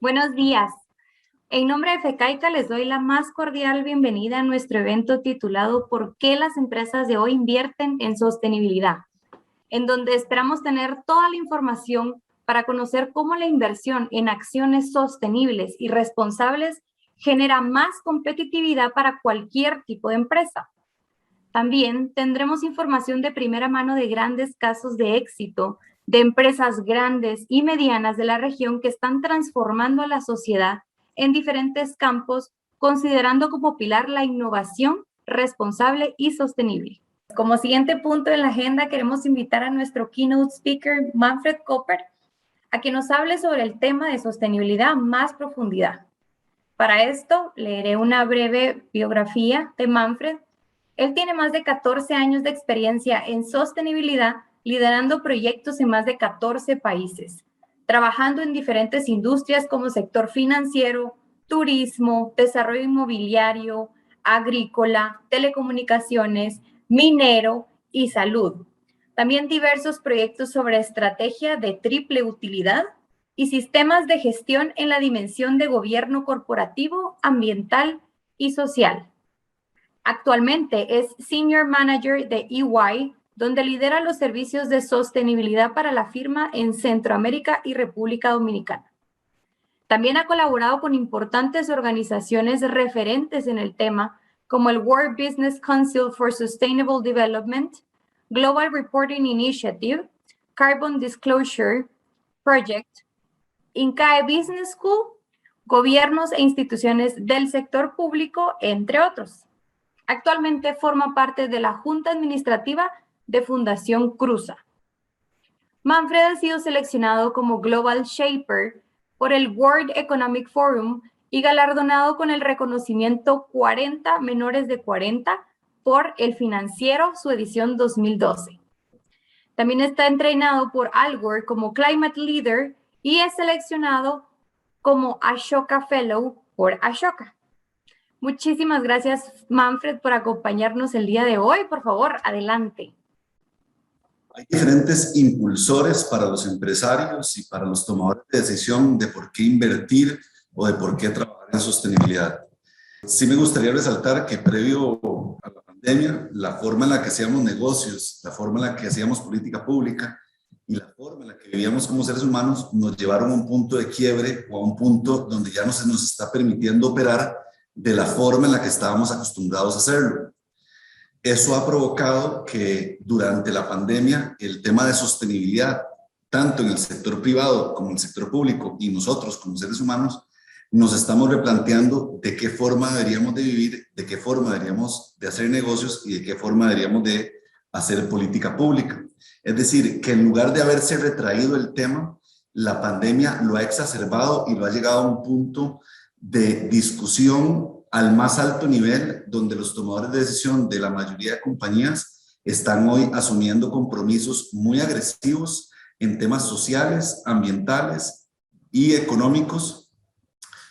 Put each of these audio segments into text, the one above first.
Buenos días. En nombre de FECAICA les doy la más cordial bienvenida a nuestro evento titulado ¿Por qué las empresas de hoy invierten en sostenibilidad?, en donde esperamos tener toda la información para conocer cómo la inversión en acciones sostenibles y responsables genera más competitividad para cualquier tipo de empresa. También tendremos información de primera mano de grandes casos de éxito de empresas grandes y medianas de la región que están transformando a la sociedad en diferentes campos, considerando como pilar la innovación responsable y sostenible. Como siguiente punto en la agenda, queremos invitar a nuestro keynote speaker, Manfred Kopper, a que nos hable sobre el tema de sostenibilidad a más profundidad. Para esto, leeré una breve biografía de Manfred. Él tiene más de 14 años de experiencia en sostenibilidad, liderando proyectos en más de 14 países, trabajando en diferentes industrias como sector financiero, turismo, desarrollo inmobiliario, agrícola, telecomunicaciones, minero y salud. También diversos proyectos sobre estrategia de triple utilidad y sistemas de gestión en la dimensión de gobierno corporativo, ambiental y social. Actualmente es Senior Manager de EY, donde lidera los servicios de sostenibilidad para la firma en Centroamérica y República Dominicana. También ha colaborado con importantes organizaciones referentes en el tema, como el World Business Council for Sustainable Development, Global Reporting Initiative, Carbon Disclosure Project, INCAE Business School, gobiernos e instituciones del sector público, entre otros. Actualmente forma parte de la Junta Administrativa de Fundación Cruza. Manfred ha sido seleccionado como Global Shaper por el World Economic Forum y galardonado con el reconocimiento 40 menores de 40 por El Financiero, su edición 2012. También está entrenado por Al Gore como Climate Leader y es seleccionado como Ashoka Fellow por Ashoka. Muchísimas gracias, Manfred, por acompañarnos el día de hoy. Por favor, adelante. Hay diferentes impulsores para los empresarios y para los tomadores de decisión de por qué invertir o de por qué trabajar en sostenibilidad. Sí me gustaría resaltar que previo a la pandemia, la forma en la que hacíamos negocios, la forma en la que hacíamos política pública y la forma en la que vivíamos como seres humanos nos llevaron a un punto de quiebre o a un punto donde ya no se nos está permitiendo operar de la forma en la que estábamos acostumbrados a hacerlo. Eso ha provocado que durante la pandemia el tema de sostenibilidad, tanto en el sector privado como en el sector público y nosotros como seres humanos, nos estamos replanteando de qué forma deberíamos de vivir, de qué forma deberíamos de hacer negocios y de qué forma deberíamos de hacer política pública. Es decir, que en lugar de haberse retraído el tema, la pandemia lo ha exacerbado y lo ha llegado a un punto de discusión al más alto nivel, donde los tomadores de decisión de la mayoría de compañías están hoy asumiendo compromisos muy agresivos en temas sociales, ambientales y económicos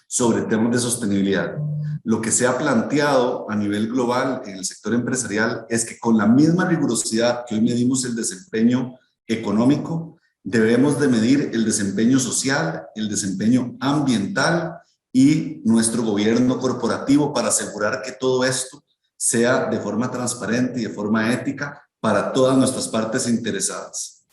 sobre temas de sostenibilidad. Lo que se ha planteado a nivel global en el sector empresarial es que con la misma rigurosidad que hoy medimos el desempeño económico, debemos de medir el desempeño social, el desempeño ambiental y nuestro gobierno corporativo para asegurar que todo esto sea de forma transparente y de forma ética para todas nuestras partes interesadas.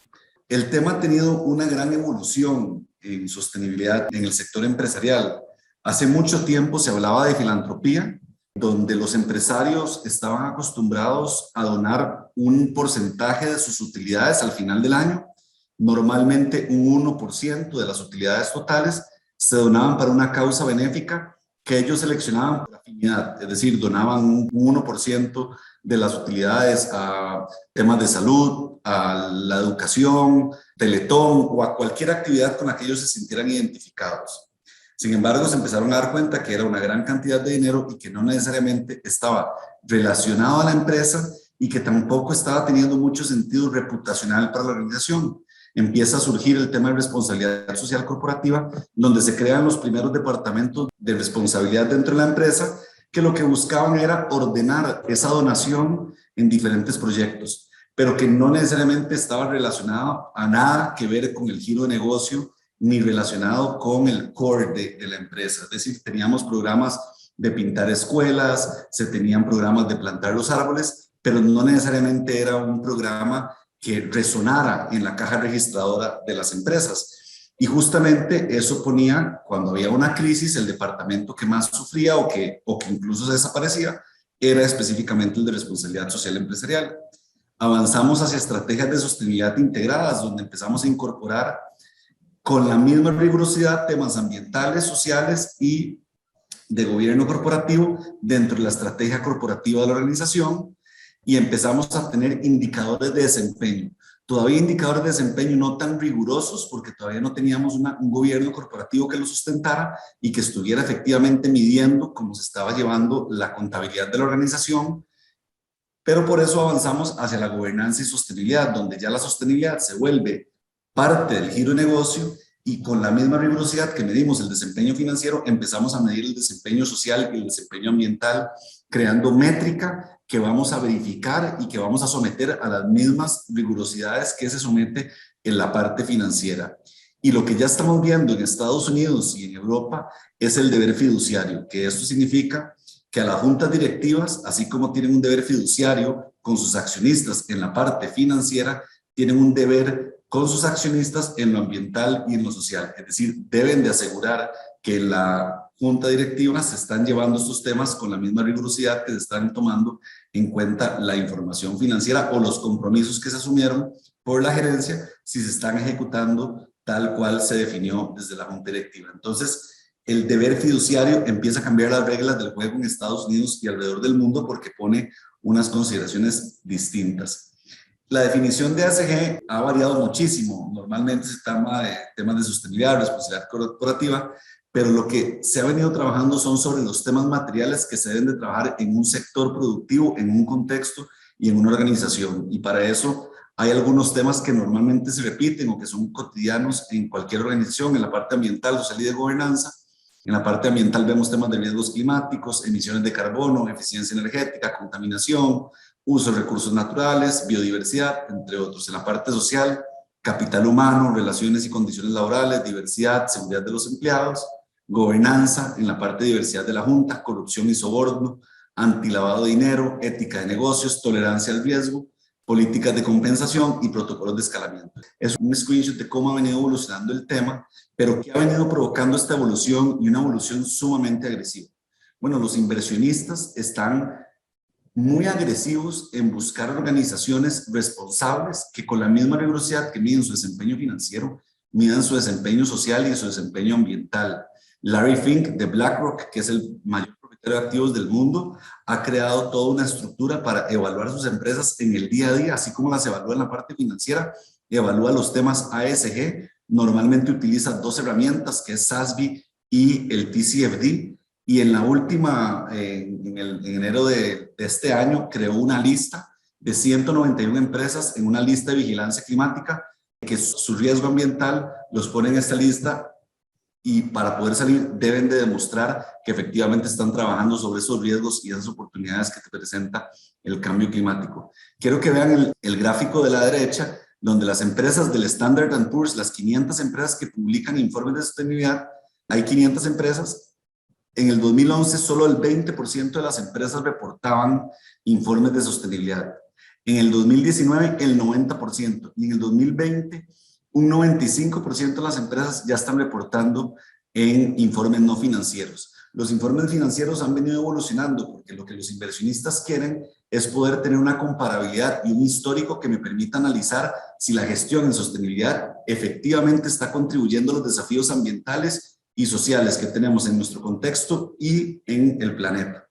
El tema ha tenido una gran evolución en sostenibilidad en el sector empresarial. Hace mucho tiempo se hablaba de filantropía, donde los empresarios estaban acostumbrados a donar un porcentaje de sus utilidades al final del año, normalmente un 1% de las utilidades totales, se donaban para una causa benéfica que ellos seleccionaban por afinidad, es decir, donaban un 1% de las utilidades a temas de salud, a la educación, Teletón o a cualquier actividad con la que ellos se sintieran identificados. Sin embargo, se empezaron a dar cuenta que era una gran cantidad de dinero y que no necesariamente estaba relacionado a la empresa y que tampoco estaba teniendo mucho sentido reputacional para la organización. Empieza a surgir el tema de responsabilidad social corporativa, donde se crean los primeros departamentos de responsabilidad dentro de la empresa, que lo que buscaban era ordenar esa donación en diferentes proyectos, pero que no necesariamente estaba relacionado a nada que ver con el giro de negocio ni relacionado con el core de la empresa. Es decir, teníamos programas de pintar escuelas, se tenían programas de plantar los árboles, pero no necesariamente era un programa que resonara en la caja registradora de las empresas. Y justamente eso ponía, cuando había una crisis, el departamento que más sufría o que incluso se desaparecía, era específicamente el de responsabilidad social empresarial. Avanzamos hacia estrategias de sostenibilidad integradas, donde empezamos a incorporar con la misma rigurosidad temas ambientales, sociales y de gobierno corporativo dentro de la estrategia corporativa de la organización, y empezamos a tener indicadores de desempeño. Todavía indicadores de desempeño no tan rigurosos porque todavía no teníamos un gobierno corporativo que lo sustentara y que estuviera efectivamente midiendo cómo se estaba llevando la contabilidad de la organización, pero por eso avanzamos hacia la gobernanza y sostenibilidad, donde ya la sostenibilidad se vuelve parte del giro de negocio, y con la misma rigurosidad que medimos el desempeño financiero, empezamos a medir el desempeño social y el desempeño ambiental, creando métrica que vamos a verificar y que vamos a someter a las mismas rigurosidades que se somete en la parte financiera. Y lo que ya estamos viendo en Estados Unidos y en Europa es el deber fiduciario, que esto significa que a las juntas directivas, así como tienen un deber fiduciario con sus accionistas en la parte financiera, tienen un deber con sus accionistas en lo ambiental y en lo social. Es decir, deben de asegurar que la junta directiva se están llevando estos temas con la misma rigurosidad que se están tomando en cuenta la información financiera o los compromisos que se asumieron por la gerencia, si se están ejecutando tal cual se definió desde la junta directiva. Entonces, el deber fiduciario empieza a cambiar las reglas del juego en Estados Unidos y alrededor del mundo porque pone unas consideraciones distintas. La definición de ESG ha variado muchísimo. Normalmente se llama de temas de sostenibilidad, responsabilidad corporativa, pero lo que se ha venido trabajando son sobre los temas materiales que se deben de trabajar en un sector productivo, en un contexto y en una organización. Y para eso hay algunos temas que normalmente se repiten o que son cotidianos en cualquier organización, en la parte ambiental, social y de gobernanza. En la parte ambiental vemos temas de riesgos climáticos, emisiones de carbono, eficiencia energética, contaminación, uso de recursos naturales, biodiversidad, entre otros. En la parte social, capital humano, relaciones y condiciones laborales, diversidad, seguridad de los empleados, gobernanza, en la parte de diversidad de la Junta, corrupción y soborno, antilavado de dinero, ética de negocios, tolerancia al riesgo, políticas de compensación y protocolos de escalamiento. Es un screenshot de cómo ha venido evolucionando el tema, pero que ha venido provocando esta evolución y una evolución sumamente agresiva. Bueno, los inversionistas están muy agresivos en buscar organizaciones responsables que con la misma rigurosidad que miden su desempeño financiero, midan su desempeño social y su desempeño ambiental. Larry Fink de BlackRock, que es el mayor propietario de activos del mundo, ha creado toda una estructura para evaluar sus empresas en el día a día, así como las evalúa en la parte financiera, evalúa los temas ASG, normalmente utiliza dos herramientas, que es SASB y el TCFD, y en la última, en enero de este año, creó una lista de 191 empresas en una lista de vigilancia climática, que su riesgo ambiental los pone en esta lista y para poder salir deben de demostrar que efectivamente están trabajando sobre esos riesgos y esas oportunidades que te presenta el cambio climático. Quiero que vean el gráfico de la derecha, donde las empresas del Standard & Poor's, las 500 empresas que publican informes de sostenibilidad, hay 500 empresas. En el 2011 solo el 20% de las empresas reportaban informes de sostenibilidad. En el 2019 el 90% y en el 2020 un 95% de las empresas ya están reportando en informes no financieros. Los informes financieros han venido evolucionando porque lo que los inversionistas quieren es poder tener una comparabilidad y un histórico que me permita analizar si la gestión en sostenibilidad efectivamente está contribuyendo a los desafíos ambientales y sociales que tenemos en nuestro contexto y en el planeta.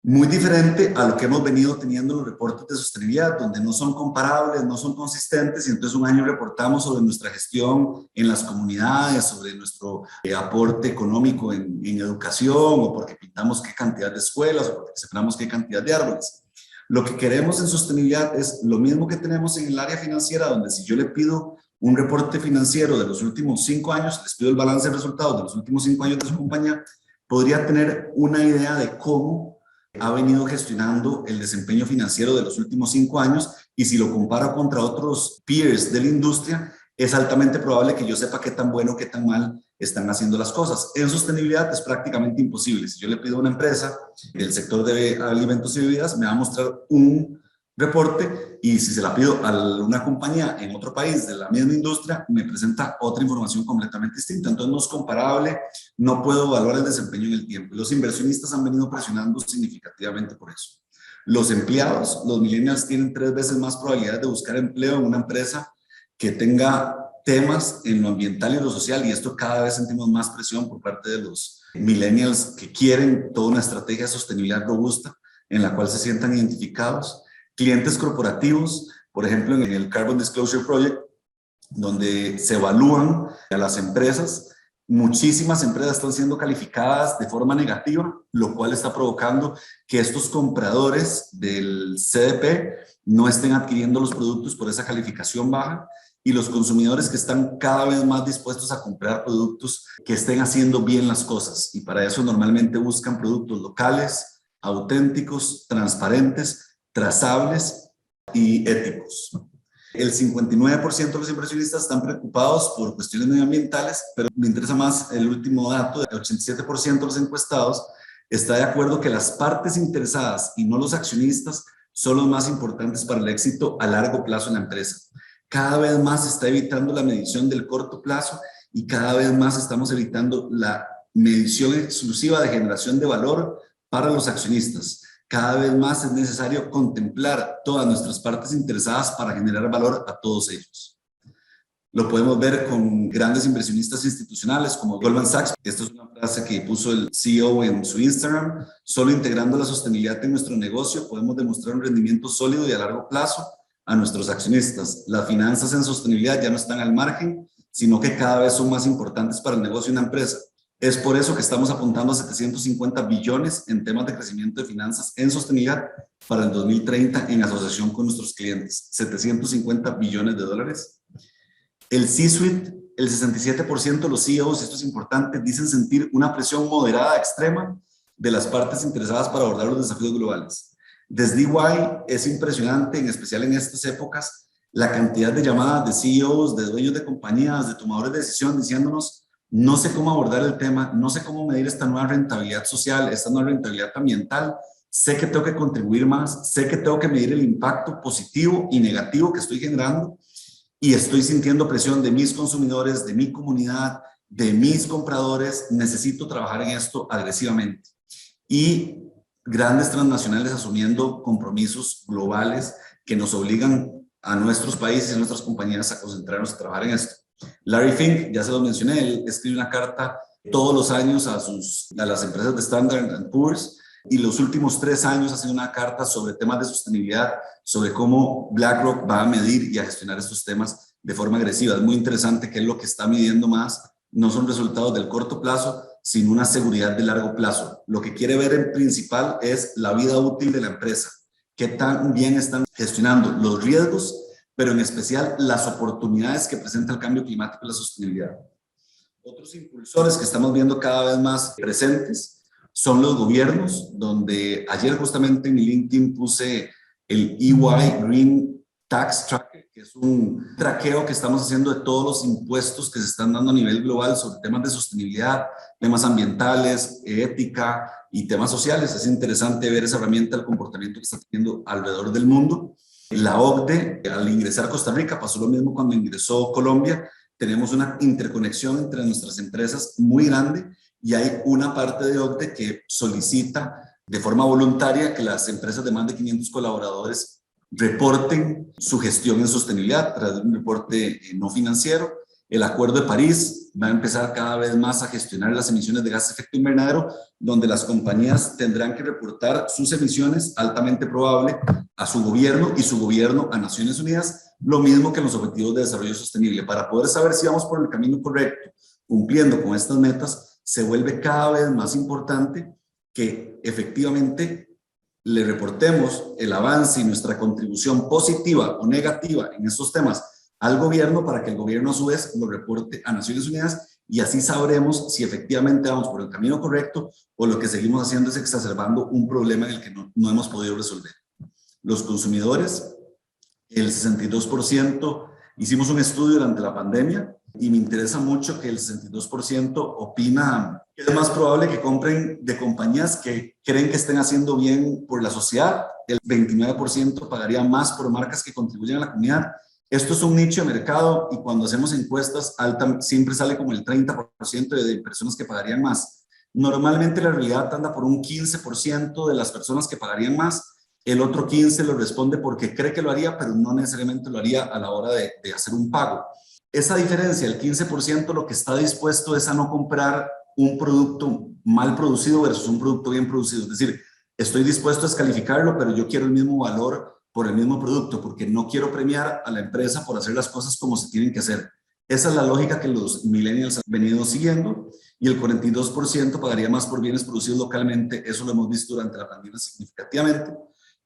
Muy diferente a lo que hemos venido teniendo en los reportes de sostenibilidad, donde no son comparables, no son consistentes, y entonces un año reportamos sobre nuestra gestión en las comunidades, sobre nuestro aporte económico en educación, o porque pintamos qué cantidad de escuelas, o porque sembramos qué cantidad de árboles. Lo que queremos en sostenibilidad es lo mismo que tenemos en el área financiera, donde si yo le pido un reporte financiero de los últimos 5 años, les pido el balance de resultados de los últimos 5 años de su compañía, podría tener una idea de cómo ha venido gestionando el desempeño financiero de los últimos 5 años, y si lo comparo contra otros peers de la industria, es altamente probable que yo sepa qué tan bueno o qué tan mal están haciendo las cosas. En sostenibilidad es prácticamente imposible. Si yo le pido a una empresa del sector de alimentos y bebidas, me va a mostrar un reporte, y si se la pido a una compañía en otro país de la misma industria, me presenta otra información completamente distinta. Entonces no es comparable, no puedo evaluar el desempeño en el tiempo. Los inversionistas han venido presionando significativamente por eso. Los empleados, los millennials, tienen 3 veces más probabilidades de buscar empleo en una empresa que tenga temas en lo ambiental y lo social, y esto cada vez sentimos más presión por parte de los millennials que quieren toda una estrategia de sostenibilidad robusta en la cual se sientan identificados. Clientes corporativos, por ejemplo, en el Carbon Disclosure Project, donde se evalúan a las empresas, muchísimas empresas están siendo calificadas de forma negativa, lo cual está provocando que estos compradores del CDP no estén adquiriendo los productos por esa calificación baja, y los consumidores que están cada vez más dispuestos a comprar productos que estén haciendo bien las cosas, y para eso normalmente buscan productos locales, auténticos, transparentes, trazables y éticos. El 59% de los inversionistas están preocupados por cuestiones medioambientales, pero me interesa más el último dato: el 87% de los encuestados está de acuerdo que las partes interesadas y no los accionistas son los más importantes para el éxito a largo plazo en la empresa. Cada vez más se está evitando la medición del corto plazo, y cada vez más estamos evitando la medición exclusiva de generación de valor para los accionistas. Cada vez más es necesario contemplar todas nuestras partes interesadas para generar valor a todos ellos. Lo podemos ver con grandes inversionistas institucionales como Goldman Sachs. Esta es una frase que puso el CEO en su Instagram: solo integrando la sostenibilidad en nuestro negocio podemos demostrar un rendimiento sólido y a largo plazo a nuestros accionistas. Las finanzas en sostenibilidad ya no están al margen, sino que cada vez son más importantes para el negocio de una empresa. Es por eso que estamos apuntando a 750 billones en temas de crecimiento de finanzas en sostenibilidad para el 2030 en asociación con nuestros clientes. 750 billones de dólares. El C-Suite, el 67% de los CEOs, esto es importante, dicen sentir una presión moderada extrema de las partes interesadas para abordar los desafíos globales. Desde EY es impresionante, en especial en estas épocas, la cantidad de llamadas de CEOs, de dueños de compañías, de tomadores de decisión diciéndonos: no sé cómo abordar el tema, no sé cómo medir esta nueva rentabilidad social, esta nueva rentabilidad ambiental, sé que tengo que contribuir más, sé que tengo que medir el impacto positivo y negativo que estoy generando, y estoy sintiendo presión de mis consumidores, de mi comunidad, de mis compradores. Necesito trabajar en esto agresivamente. Y grandes transnacionales asumiendo compromisos globales que nos obligan a nuestros países y a nuestras compañías a concentrarnos a trabajar en esto. Larry Fink, ya se lo mencioné, él escribe una carta todos los años a las empresas de Standard & Poor's, y los últimos 3 años hace una carta sobre temas de sostenibilidad, sobre cómo BlackRock va a medir y a gestionar estos temas de forma agresiva. Es muy interesante que él lo que está midiendo más no son resultados del corto plazo, sino una seguridad de largo plazo. Lo que quiere ver en principal es la vida útil de la empresa, qué tan bien están gestionando los riesgos, pero en especial las oportunidades que presenta el cambio climático y la sostenibilidad. Otros impulsores que estamos viendo cada vez más presentes son los gobiernos, donde ayer justamente en mi LinkedIn puse el EY Green Tax Tracker, que es un traqueo que estamos haciendo de todos los impuestos que se están dando a nivel global sobre temas de sostenibilidad, temas ambientales, ética y temas sociales. Es interesante ver esa herramienta, el comportamiento que está teniendo alrededor del mundo. La OCDE, al ingresar Costa Rica, pasó lo mismo cuando ingresó Colombia. Tenemos una interconexión entre nuestras empresas muy grande, y hay una parte de OCDE que solicita de forma voluntaria que las empresas de más de 500 colaboradores reporten su gestión en sostenibilidad a través de un reporte no financiero. El Acuerdo de París va a empezar cada vez más a gestionar las emisiones de gases de efecto invernadero, donde las compañías tendrán que reportar sus emisiones, altamente probable, a su gobierno, y su gobierno a Naciones Unidas, lo mismo que los Objetivos de Desarrollo Sostenible. Para poder saber si vamos por el camino correcto, cumpliendo con estas metas, se vuelve cada vez más importante que efectivamente le reportemos el avance y nuestra contribución positiva o negativa en estos temas al gobierno, para que el gobierno a su vez lo reporte a Naciones Unidas, y así sabremos si efectivamente vamos por el camino correcto o lo que seguimos haciendo es exacerbando un problema en el que no hemos podido resolver. Los consumidores, el 62% Hicimos un estudio durante la pandemia y me interesa mucho que el 62% opina que es más probable que compren de compañías que creen que estén haciendo bien por la sociedad. El 29% pagaría más por marcas que contribuyen a la comunidad. Esto es un nicho de mercado y cuando hacemos encuestas siempre sale como el 30% de personas que pagarían más. Normalmente la realidad anda por un 15% de las personas que pagarían más. El otro 15% lo responde porque cree que lo haría, pero no necesariamente lo haría a la hora de hacer un pago. Esa diferencia, el 15%, lo que está dispuesto es a no comprar un producto mal producido versus un producto bien producido. Es decir, estoy dispuesto a descalificarlo, pero yo quiero el mismo valor por el mismo producto, porque no quiero premiar a la empresa por hacer las cosas como se tienen que hacer. Esa es la lógica que los millennials han venido siguiendo y el 42% pagaría más por bienes producidos localmente. Eso lo hemos visto durante la pandemia significativamente.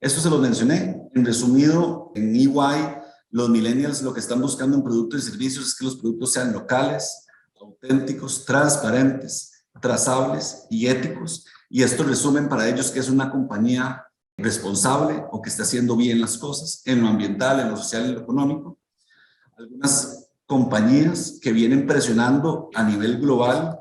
Esto se lo mencioné. En resumido, en EY, los millennials lo que están buscando en productos y servicios es que los productos sean locales, auténticos, transparentes, trazables y éticos. Y esto resumen para ellos que es una compañía responsable o que esté haciendo bien las cosas en lo ambiental, en lo social y en lo económico. Algunas compañías que vienen presionando a nivel global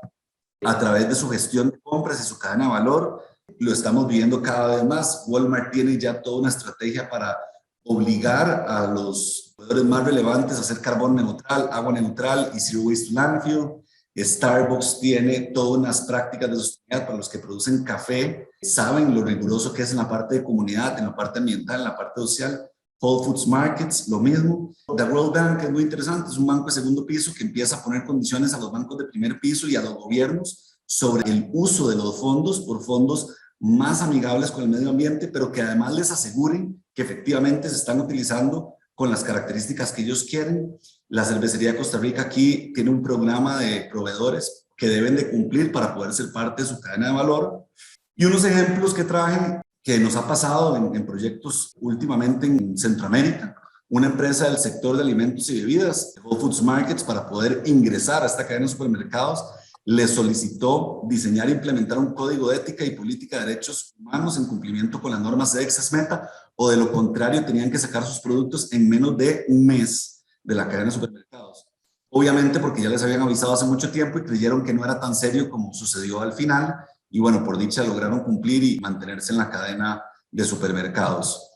a través de su gestión de compras y su cadena de valor, lo estamos viendo cada vez más. Walmart tiene ya toda una estrategia para obligar a los proveedores más relevantes a hacer carbón neutral, agua neutral y zero waste to landfill. Starbucks tiene todas unas prácticas de sostenibilidad para los que producen café, saben lo riguroso que es en la parte de comunidad, en la parte ambiental, en la parte social. Whole Foods Markets, lo mismo. The World Bank es muy interesante, es un banco de segundo piso que empieza a poner condiciones a los bancos de primer piso y a los gobiernos sobre el uso de los fondos por fondos más amigables con el medio ambiente, pero que además les aseguren que efectivamente se están utilizando con las características que ellos quieren. La Cervecería de Costa Rica aquí tiene un programa de proveedores que deben de cumplir para poder ser parte de su cadena de valor. Y unos ejemplos que traje que nos ha pasado en proyectos últimamente en Centroamérica. Una empresa del sector de alimentos y bebidas, Whole Foods Markets, para poder ingresar a esta cadena de supermercados, le solicitó diseñar e implementar un código de ética y política de derechos humanos en cumplimiento con las normas de Access Meta, o de lo contrario tenían que sacar sus productos en menos de un mes de la cadena de supermercados. Obviamente porque ya les habían avisado hace mucho tiempo y creyeron que no era tan serio como sucedió al final, y bueno, por dicha lograron cumplir y mantenerse en la cadena de supermercados.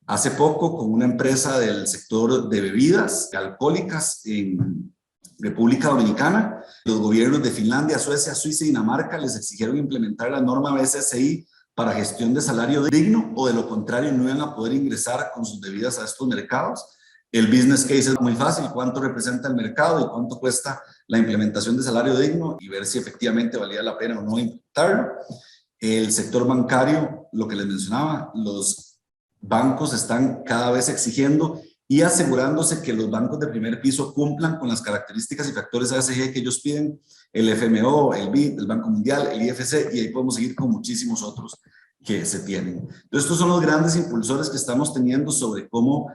Hace poco, con una empresa del sector de bebidas alcohólicas en República Dominicana, los gobiernos de Finlandia, Suecia, Suiza y Dinamarca les exigieron implementar la norma BSSI para gestión de salario digno, o de lo contrario no iban a poder ingresar con sus bebidas a estos mercados. El business case es muy fácil: cuánto representa el mercado y cuánto cuesta la implementación de salario digno, y ver si efectivamente valía la pena o no implementarlo. El sector bancario, lo que les mencionaba, los bancos están cada vez exigiendo y asegurándose que los bancos de primer piso cumplan con las características y factores ESG que ellos piden, el FMO, el BID, el Banco Mundial, el IFC, y ahí podemos seguir con muchísimos otros que se tienen. Entonces, estos son los grandes impulsores que estamos teniendo sobre cómo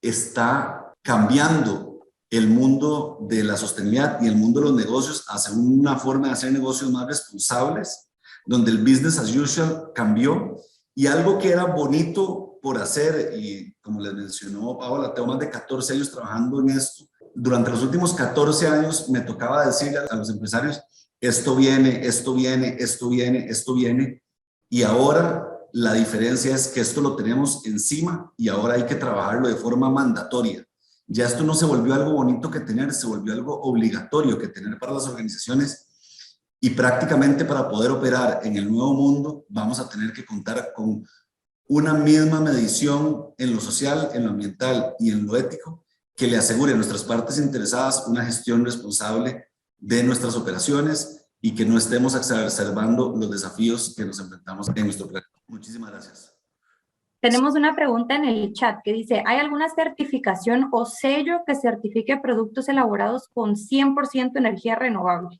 está cambiando el mundo de la sostenibilidad y el mundo de los negocios hacia una forma de hacer negocios más responsables, donde el business as usual cambió, y algo que era bonito por hacer, y como les mencionó Paola, tengo más de 14 años trabajando en esto. Durante los últimos 14 años me tocaba decirle a los empresarios: esto viene, esto viene, esto viene, esto viene, y ahora la diferencia es que esto lo tenemos encima y ahora hay que trabajarlo de forma mandatoria. Ya esto no se volvió algo bonito que tener, se volvió algo obligatorio que tener para las organizaciones, y prácticamente para poder operar en el nuevo mundo vamos a tener que contar con una misma medición en lo social, en lo ambiental y en lo ético, que le asegure a nuestras partes interesadas una gestión responsable de nuestras operaciones y que no estemos exacerbando los desafíos que nos enfrentamos en nuestro planeta. Muchísimas gracias. Tenemos una pregunta en el chat que dice: ¿hay alguna certificación o sello que certifique productos elaborados con 100% energía renovable?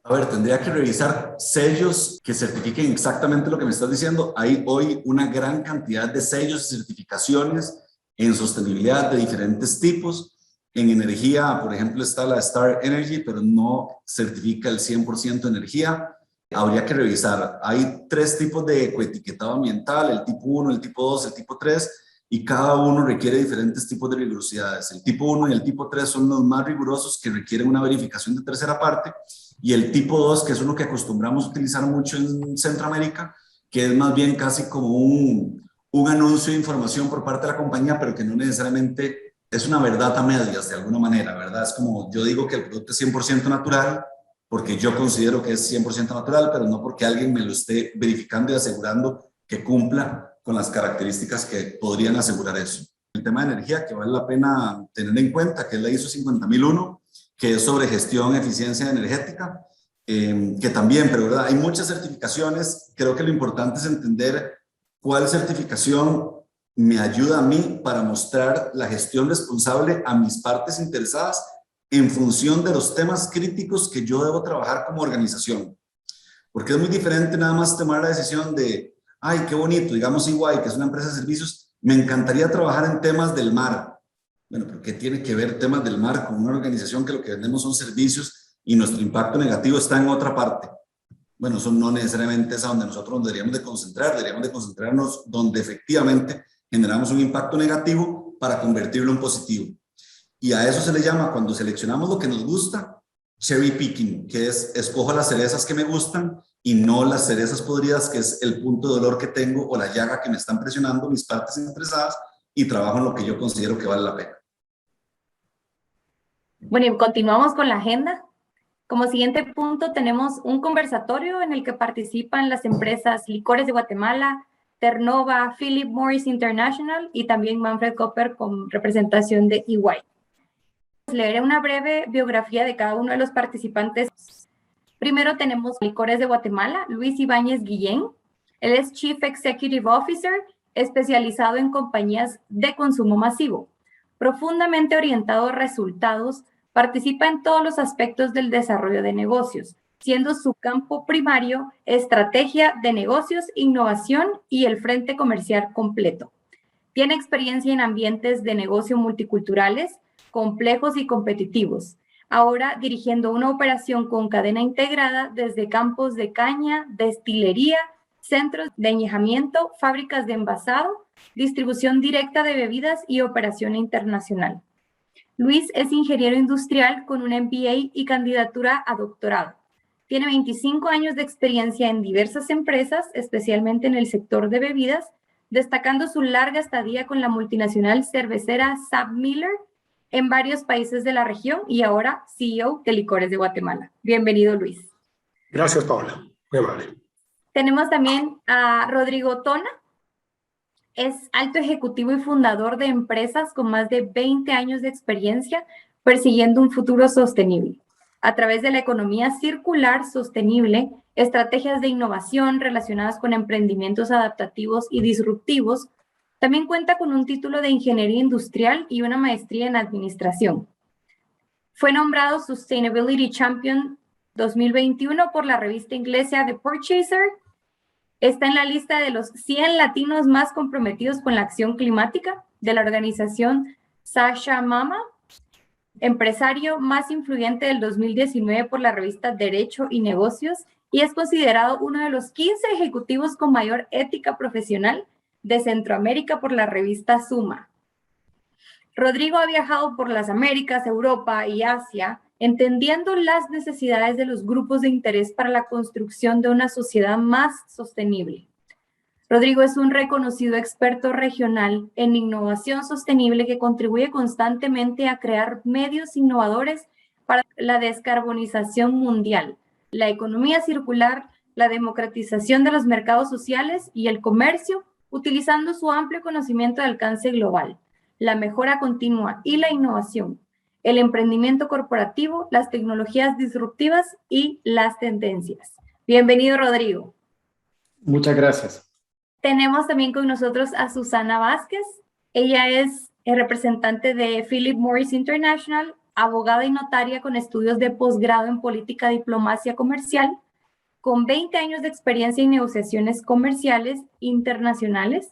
A ver, tendría que revisar sellos que certifiquen exactamente lo que me estás diciendo. Hay hoy una gran cantidad de sellos y certificaciones en sostenibilidad de diferentes tipos. En energía, por ejemplo, está la Star Energy, pero no certifica el 100% de energía. Habría que revisar. Hay 3 tipos de ecoetiquetado ambiental: el tipo 1, el tipo 2, el tipo 3. y cada uno requiere diferentes tipos de rigurosidades. El tipo 1 y el tipo 3 son los más rigurosos, que requieren una verificación de tercera parte, y el tipo 2, que es uno que acostumbramos a utilizar mucho en Centroamérica, que es más bien casi como un anuncio de información por parte de la compañía, pero que no necesariamente es una verdad a medias de alguna manera, ¿verdad? Es como yo digo que el producto es 100% natural, porque yo considero que es 100% natural, pero no porque alguien me lo esté verificando y asegurando que cumpla con las características que podrían asegurar eso. El tema de energía que vale la pena tener en cuenta, que es la ISO 50001, que es sobre gestión y eficiencia energética, que también, pero ¿verdad? Hay muchas certificaciones. Creo que lo importante es entender cuál certificación me ayuda a mí para mostrar la gestión responsable a mis partes interesadas en función de los temas críticos que yo debo trabajar como organización. Porque es muy diferente nada más tomar la decisión de, ay, qué bonito, digamos EY, que es una empresa de servicios, me encantaría trabajar en temas del mar. Bueno, pero ¿qué tiene que ver temas del mar con una organización que lo que vendemos son servicios y nuestro impacto negativo está en otra parte? Bueno, eso no necesariamente es a donde nosotros nos deberíamos de concentrarnos donde efectivamente generamos un impacto negativo para convertirlo en positivo. Y a eso se le llama, cuando seleccionamos lo que nos gusta, cherry picking, que es escojo las cerezas que me gustan y no las cerezas podridas, que es el punto de dolor que tengo o la llaga que me están presionando mis partes interesadas, y trabajo en lo que yo considero que vale la pena. Bueno, y continuamos con la agenda. Como siguiente punto tenemos un conversatorio en el que participan las empresas Licores de Guatemala, Ternova, Philip Morris International y también Manfred Copper con representación de EY. Leeré una breve biografía de cada uno de los participantes. Primero tenemos Licores de Guatemala, Luis Ibáñez Guillén. Él es Chief Executive Officer, especializado en compañías de consumo masivo. Profundamente orientado a resultados, participa en todos los aspectos del desarrollo de negocios, siendo su campo primario estrategia de negocios, innovación y el frente comercial completo. Tiene experiencia en ambientes de negocio multiculturales, complejos y competitivos. Ahora dirigiendo una operación con cadena integrada desde campos de caña, destilería, centros de añejamiento, fábricas de envasado, distribución directa de bebidas y operación internacional. Luis es ingeniero industrial con un MBA y candidatura a doctorado. Tiene 25 años de experiencia en diversas empresas, especialmente en el sector de bebidas, destacando su larga estadía con la multinacional cervecera SABMiller en varios países de la región y ahora CEO de Licores de Guatemala. Bienvenido, Luis. Gracias, Paola. Muy amable. Tenemos también a Rodrigo Tona. Es alto ejecutivo y fundador de empresas con más de 20 años de experiencia persiguiendo un futuro sostenible. A través de la economía circular sostenible, estrategias de innovación relacionadas con emprendimientos adaptativos y disruptivos, también cuenta con un título de ingeniería industrial y una maestría en administración. Fue nombrado Sustainability Champion 2021 por la revista inglesa The Purchaser. Está en la lista de los 100 latinos más comprometidos con la acción climática de la organización Sasha Mama, empresario más influyente del 2019 por la revista Derecho y Negocios, y es considerado uno de los 15 ejecutivos con mayor ética profesional de Centroamérica por la revista Suma. Rodrigo ha viajado por las Américas, Europa y Asia, entendiendo las necesidades de los grupos de interés para la construcción de una sociedad más sostenible. Rodrigo es un reconocido experto regional en innovación sostenible que contribuye constantemente a crear medios innovadores para la descarbonización mundial, la economía circular, la democratización de los mercados sociales y el comercio, utilizando su amplio conocimiento de alcance global, la mejora continua y la innovación, el emprendimiento corporativo, las tecnologías disruptivas y las tendencias. Bienvenido, Rodrigo. Muchas gracias. Tenemos también con nosotros a Susana Vázquez. Ella es representante de Philip Morris International, abogada y notaria con estudios de posgrado en política y diplomacia comercial, con 20 años de experiencia en negociaciones comerciales internacionales,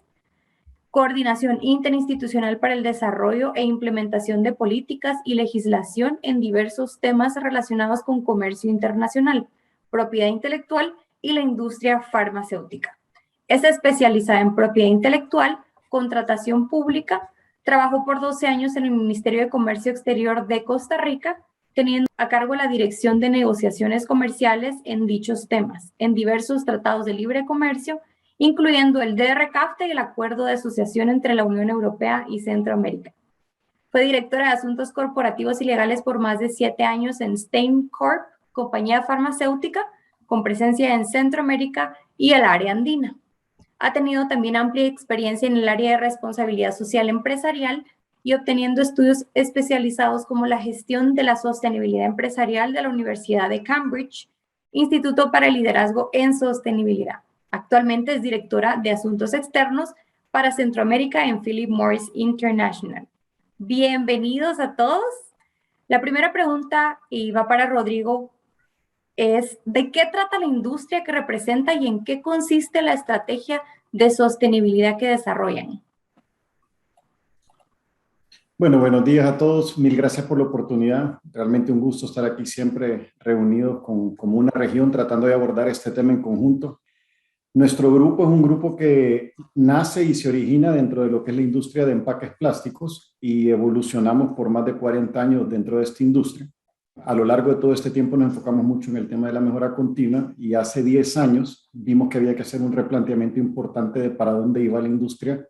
coordinación interinstitucional para el desarrollo e implementación de políticas y legislación en diversos temas relacionados con comercio internacional, propiedad intelectual y la industria farmacéutica. Es especializada en propiedad intelectual contratación pública. Trabajó por 12 años en el Ministerio de Comercio Exterior de Costa Rica, teniendo a cargo la dirección de negociaciones comerciales en dichos temas, en diversos tratados de libre comercio, incluyendo el DRCAFTA y el Acuerdo de Asociación entre la Unión Europea y Centroamérica. Fue directora de Asuntos Corporativos y Legales por más de 7 años en Stein Corp, compañía farmacéutica, con presencia en Centroamérica y el área andina. Ha tenido también amplia experiencia en el área de responsabilidad social empresarial y obteniendo estudios especializados como la gestión de la sostenibilidad empresarial de la Universidad de Cambridge, Instituto para el Liderazgo en Sostenibilidad. Actualmente es directora de Asuntos Externos para Centroamérica en Philip Morris International. Bienvenidos a todos. La primera pregunta, y va para Rodrigo, es ¿de qué trata la industria que representa y en qué consiste la estrategia de sostenibilidad que desarrollan? Bueno, buenos días a todos. Mil gracias por la oportunidad. Realmente un gusto estar aquí siempre reunidos como una región tratando de abordar este tema en conjunto. Nuestro grupo es un grupo que nace y se origina dentro de lo que es la industria de empaques plásticos y evolucionamos por más de 40 años dentro de esta industria. A lo largo de todo este tiempo nos enfocamos mucho en el tema de la mejora continua y hace 10 años vimos que había que hacer un replanteamiento importante de para dónde iba la industria,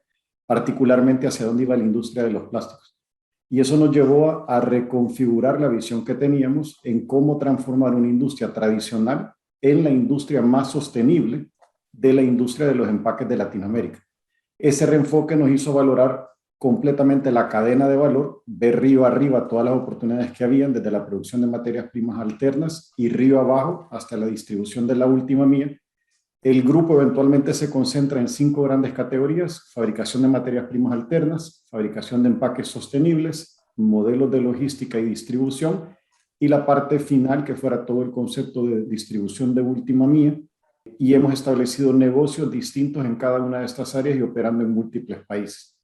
particularmente hacia dónde iba la industria de los plásticos. Y eso nos llevó a reconfigurar la visión que teníamos en cómo transformar una industria tradicional en la industria más sostenible de la industria de los empaques de Latinoamérica. Ese reenfoque nos hizo valorar completamente la cadena de valor, ver río arriba todas las oportunidades que habían, desde la producción de materias primas alternas y río abajo hasta la distribución de la última milla. El grupo eventualmente se concentra en 5 grandes categorías: fabricación de materias primas alternas, fabricación de empaques sostenibles, modelos de logística y distribución, y la parte final que fuera todo el concepto de distribución de última milla. Y hemos establecido negocios distintos en cada una de estas áreas y operando en múltiples países.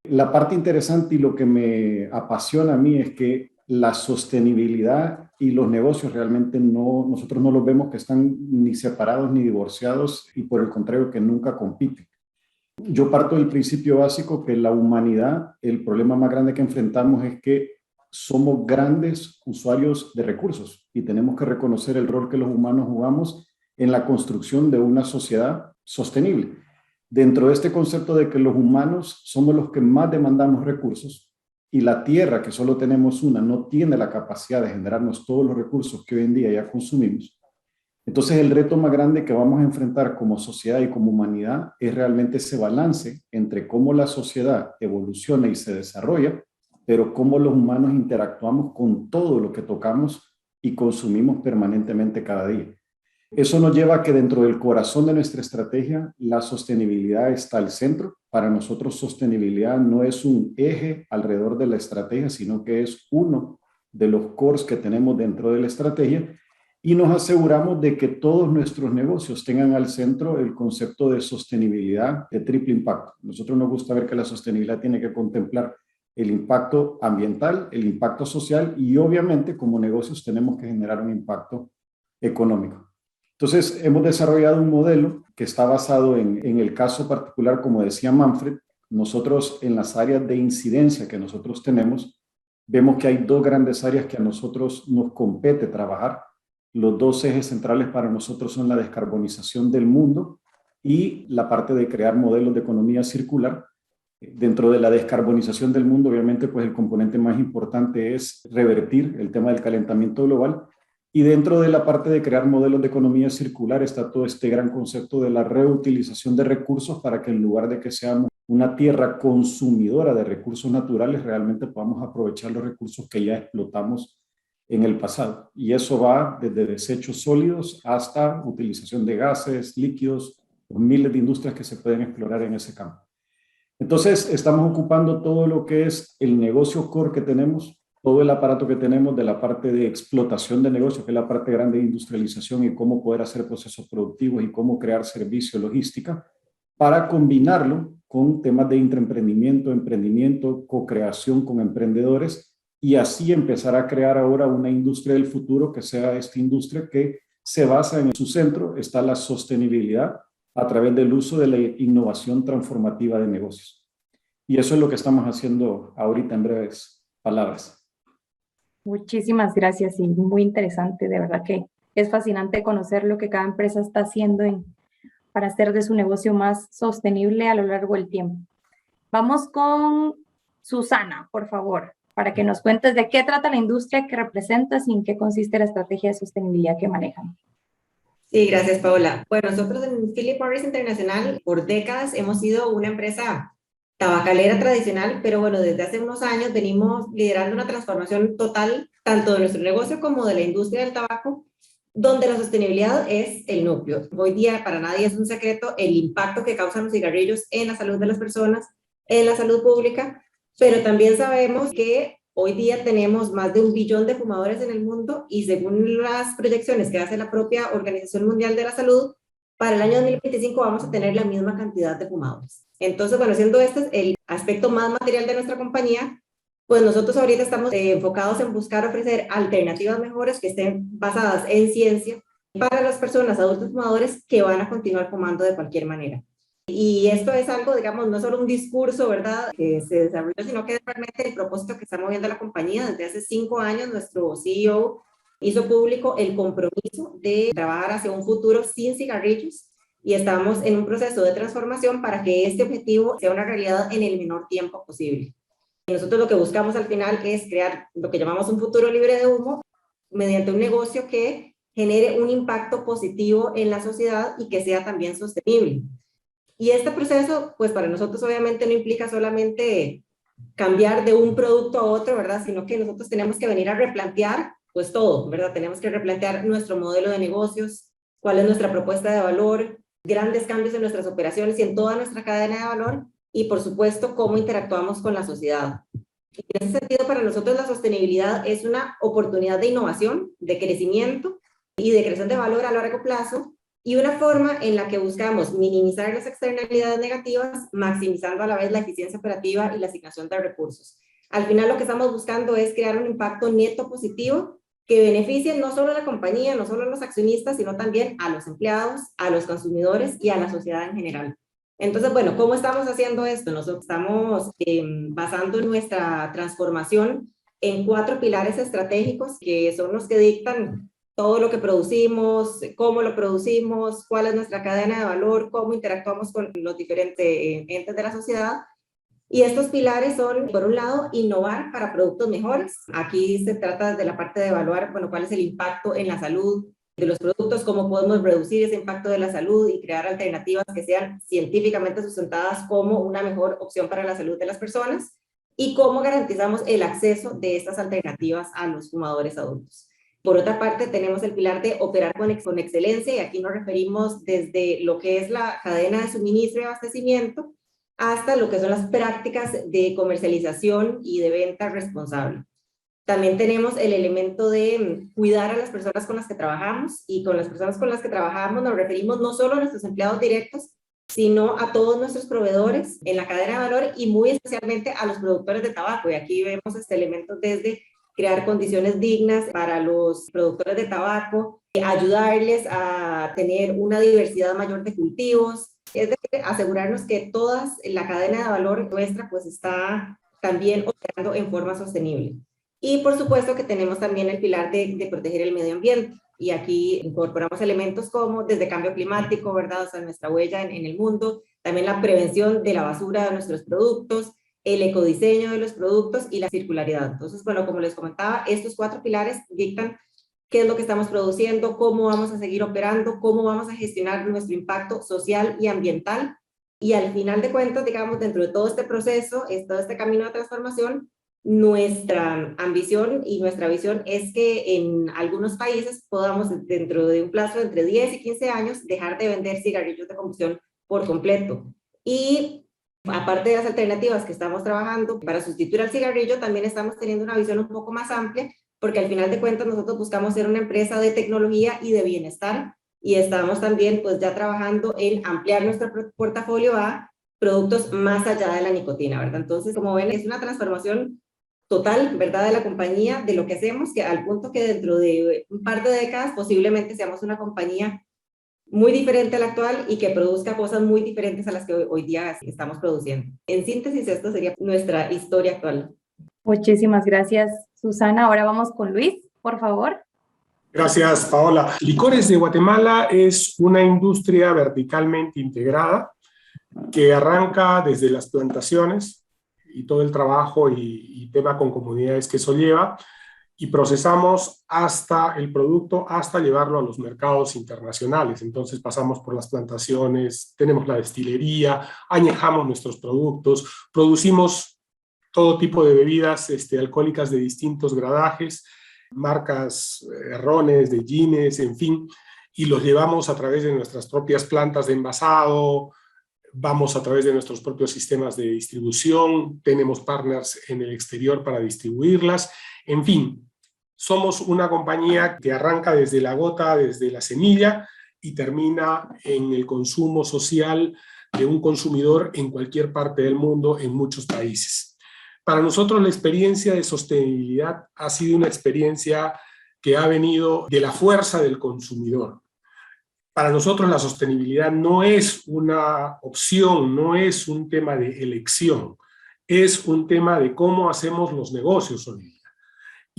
La parte interesante y lo que me apasiona a mí es que la sostenibilidad y los negocios realmente nosotros no los vemos que están ni separados ni divorciados, y por el contrario que nunca compiten. Yo parto del principio básico que la humanidad, el problema más grande que enfrentamos es que somos grandes usuarios de recursos y tenemos que reconocer el rol que los humanos jugamos en la construcción de una sociedad sostenible. Dentro de este concepto de que los humanos somos los que más demandamos recursos y la Tierra, que solo tenemos una, no tiene la capacidad de generarnos todos los recursos que hoy en día ya consumimos, entonces el reto más grande que vamos a enfrentar como sociedad y como humanidad es realmente ese balance entre cómo la sociedad evoluciona y se desarrolla, pero cómo los humanos interactuamos con todo lo que tocamos y consumimos permanentemente cada día. Eso nos lleva a que dentro del corazón de nuestra estrategia, la sostenibilidad está al centro. Para nosotros, sostenibilidad no es un eje alrededor de la estrategia, sino que es uno de los cores que tenemos dentro de la estrategia, y nos aseguramos de que todos nuestros negocios tengan al centro el concepto de sostenibilidad de triple impacto. A nosotros nos gusta ver que la sostenibilidad tiene que contemplar el impacto ambiental, el impacto social y obviamente como negocios tenemos que generar un impacto económico. Entonces, hemos desarrollado un modelo que está basado en el caso particular, como decía Manfred. Nosotros en las áreas de incidencia que nosotros tenemos, vemos que hay 2 grandes áreas que a nosotros nos compete trabajar. Los 2 ejes centrales para nosotros son la descarbonización del mundo y la parte de crear modelos de economía circular. Dentro de la descarbonización del mundo, obviamente, pues el componente más importante es revertir el tema del calentamiento global. Y dentro de la parte de crear modelos de economía circular está todo este gran concepto de la reutilización de recursos para que en lugar de que seamos una tierra consumidora de recursos naturales, realmente podamos aprovechar los recursos que ya explotamos en el pasado. Y eso va desde desechos sólidos hasta utilización de gases, líquidos, miles de industrias que se pueden explorar en ese campo. Entonces, estamos ocupando todo lo que es el negocio core que tenemos, todo el aparato que tenemos de la parte de explotación de negocios, que es la parte grande de industrialización y cómo poder hacer procesos productivos y cómo crear servicio, logística, para combinarlo con temas de intraemprendimiento, emprendimiento, co-creación con emprendedores y así empezar a crear ahora una industria del futuro que sea esta industria que se basa en su centro, está la sostenibilidad a través del uso de la innovación transformativa de negocios. Y eso es lo que estamos haciendo ahorita en breves palabras. Muchísimas gracias y muy interesante, de verdad que es fascinante conocer lo que cada empresa está haciendo para hacer de su negocio más sostenible a lo largo del tiempo. Vamos con Susana, por favor, para que nos cuentes de qué trata la industria que representas y en qué consiste la estrategia de sostenibilidad que manejan. Sí, gracias, Paola. Bueno, nosotros en Philip Morris International por décadas hemos sido una empresa tabacalera tradicional, pero bueno, desde hace unos años venimos liderando una transformación total, tanto de nuestro negocio como de la industria del tabaco, donde la sostenibilidad es el núcleo. Hoy día para nadie es un secreto el impacto que causan los cigarrillos en la salud de las personas, en la salud pública, pero también sabemos que hoy día tenemos más de 1 billón de fumadores en el mundo y según las proyecciones que hace la propia Organización Mundial de la Salud, para el año 2025 vamos a tener la misma cantidad de fumadores. Entonces, bueno, siendo este el aspecto más material de nuestra compañía, pues nosotros ahorita estamos enfocados en buscar ofrecer alternativas mejores que estén basadas en ciencia para las personas adultos fumadores que van a continuar fumando de cualquier manera. Y esto es algo, digamos, no solo un discurso, ¿verdad?, que se desarrolló, sino que es realmente el propósito que está moviendo la compañía. Desde hace 5 años, nuestro CEO hizo público el compromiso de trabajar hacia un futuro sin cigarrillos y estamos en un proceso de transformación para que este objetivo sea una realidad en el menor tiempo posible. Y nosotros lo que buscamos al final es crear lo que llamamos un futuro libre de humo mediante un negocio que genere un impacto positivo en la sociedad y que sea también sostenible. Y este proceso, pues para nosotros obviamente no implica solamente cambiar de un producto a otro, ¿verdad? Sino que nosotros tenemos que venir a replantear, pues todo, ¿verdad? Tenemos que replantear nuestro modelo de negocios, cuál es nuestra propuesta de valor, grandes cambios en nuestras operaciones y en toda nuestra cadena de valor, y por supuesto, cómo interactuamos con la sociedad. Y en ese sentido, para nosotros la sostenibilidad es una oportunidad de innovación, de crecimiento y de creación de valor a largo plazo, y una forma en la que buscamos minimizar las externalidades negativas, maximizando a la vez la eficiencia operativa y la asignación de recursos. Al final lo que estamos buscando es crear un impacto neto positivo que beneficie no solo a la compañía, no solo a los accionistas, sino también a los empleados, a los consumidores y a la sociedad en general. Entonces, bueno, ¿cómo estamos haciendo esto? Nosotros estamos basando nuestra transformación en 4 pilares estratégicos que son los que dictan todo lo que producimos, cómo lo producimos, cuál es nuestra cadena de valor, cómo interactuamos con los diferentes entes de la sociedad. Y estos pilares son, por un lado, innovar para productos mejores. Aquí se trata de la parte de evaluar, bueno, cuál es el impacto en la salud de los productos, cómo podemos reducir ese impacto de la salud y crear alternativas que sean científicamente sustentadas como una mejor opción para la salud de las personas, y cómo garantizamos el acceso de estas alternativas a los fumadores adultos. Por otra parte, tenemos el pilar de operar con excelencia, y aquí nos referimos desde lo que es la cadena de suministro y abastecimiento hasta lo que son las prácticas de comercialización y de venta responsable. También tenemos el elemento de cuidar a las personas con las que trabajamos, y con las personas con las que trabajamos nos referimos no solo a nuestros empleados directos, sino a todos nuestros proveedores en la cadena de valor y muy especialmente a los productores de tabaco. Y aquí vemos este elemento desde crear condiciones dignas para los productores de tabaco, ayudarles a tener una diversidad mayor de cultivos, es decir, asegurarnos que toda la cadena de valor nuestra pues está también operando en forma sostenible. Y por supuesto que tenemos también el pilar de proteger el medio ambiente, y aquí incorporamos elementos como desde cambio climático, ¿verdad? O sea, nuestra huella en el mundo, también la prevención de la basura de nuestros productos, el ecodiseño de los productos y la circularidad. Entonces, bueno, como les comentaba, estos 4 pilares dictan qué es lo que estamos produciendo, cómo vamos a seguir operando, cómo vamos a gestionar nuestro impacto social y ambiental. Y al final de cuentas, digamos, dentro de todo este proceso, todo este camino de transformación, nuestra ambición y nuestra visión es que en algunos países podamos, dentro de un plazo de entre 10 y 15 años, dejar de vender cigarrillos de combustión por completo. Y aparte de las alternativas que estamos trabajando para sustituir al cigarrillo, también estamos teniendo una visión un poco más amplia, porque al final de cuentas nosotros buscamos ser una empresa de tecnología y de bienestar, y estamos también pues ya trabajando en ampliar nuestro portafolio a productos más allá de la nicotina, ¿verdad? Entonces, como ven, es una transformación total, ¿verdad?, de la compañía, de lo que hacemos, que al punto que dentro de un par de décadas posiblemente seamos una compañía muy diferente a la actual y que produzca cosas muy diferentes a las que hoy día estamos produciendo. En síntesis, esta sería nuestra historia actual. Muchísimas gracias, Susana. Ahora vamos con Luis, por favor. Gracias, Paola. Licores de Guatemala es una industria verticalmente integrada que arranca desde las plantaciones y todo el trabajo y tema con comunidades que eso lleva, y procesamos hasta el producto, hasta llevarlo a los mercados internacionales. Entonces pasamos por las plantaciones, tenemos la destilería, añejamos nuestros productos, producimos todo tipo de bebidas alcohólicas de distintos gradajes, marcas, rones, de gines, en fin, y los llevamos a través de nuestras propias plantas de envasado, vamos a través de nuestros propios sistemas de distribución, tenemos partners en el exterior para distribuirlas, en fin. Somos una compañía que arranca desde la gota, desde la semilla, y termina en el consumo social de un consumidor en cualquier parte del mundo, en muchos países. Para nosotros la experiencia de sostenibilidad ha sido una experiencia que ha venido de la fuerza del consumidor. Para nosotros la sostenibilidad no es una opción, no es un tema de elección, es un tema de cómo hacemos los negocios hoy día.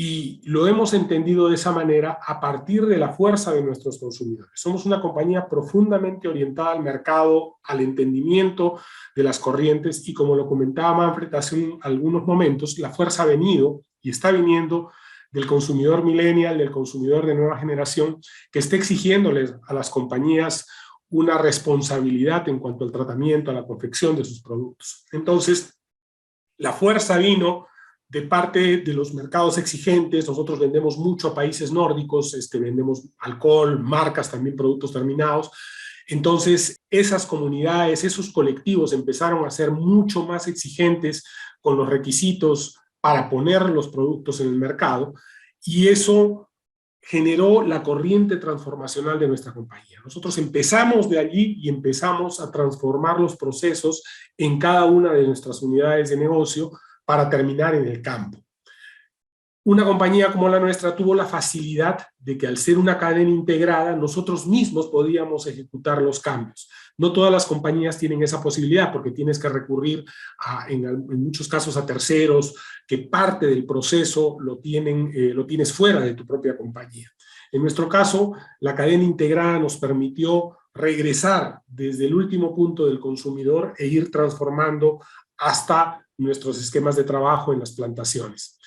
Y lo hemos entendido de esa manera a partir de la fuerza de nuestros consumidores. Somos una compañía profundamente orientada al mercado, al entendimiento de las corrientes, y como lo comentaba Manfred hace algunos momentos, la fuerza ha venido y está viniendo del consumidor millennial, del consumidor de nueva generación, que está exigiéndoles a las compañías una responsabilidad en cuanto al tratamiento, a la confección de sus productos. Entonces, la fuerza vino de parte de los mercados exigentes. Nosotros vendemos mucho a países nórdicos, vendemos alcohol, marcas, también productos terminados. Entonces, esas comunidades, esos colectivos empezaron a ser mucho más exigentes con los requisitos para poner los productos en el mercado, y eso generó la corriente transformacional de nuestra compañía. Nosotros empezamos de allí y empezamos a transformar los procesos en cada una de nuestras unidades de negocio para terminar en el campo. Una compañía como la nuestra tuvo la facilidad de que al ser una cadena integrada, nosotros mismos podíamos ejecutar los cambios. No todas las compañías tienen esa posibilidad, porque tienes que recurrir en muchos casos a terceros, que parte del proceso lo tienes fuera de tu propia compañía. En nuestro caso, la cadena integrada nos permitió regresar desde el último punto del consumidor e ir transformando hasta nuestros esquemas de trabajo en las plantaciones.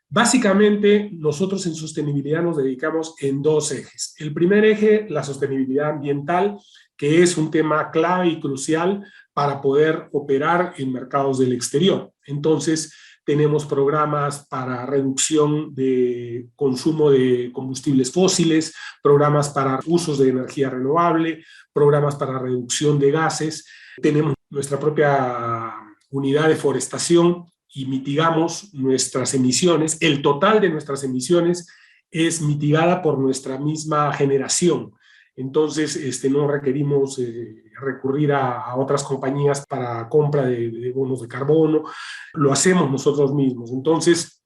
Básicamente, nosotros en sostenibilidad nos dedicamos en dos ejes. El primer eje, la sostenibilidad ambiental, que es un tema clave y crucial para poder operar en mercados del exterior. Entonces, tenemos programas para reducción de consumo de combustibles fósiles, programas para usos de energía renovable, programas para reducción de gases. Tenemos nuestra propia unidad de forestación y mitigamos nuestras emisiones. El total de nuestras emisiones es mitigada por nuestra misma generación. Entonces, no requerimos recurrir a otras compañías para compra de bonos de carbono, lo hacemos nosotros mismos. Entonces,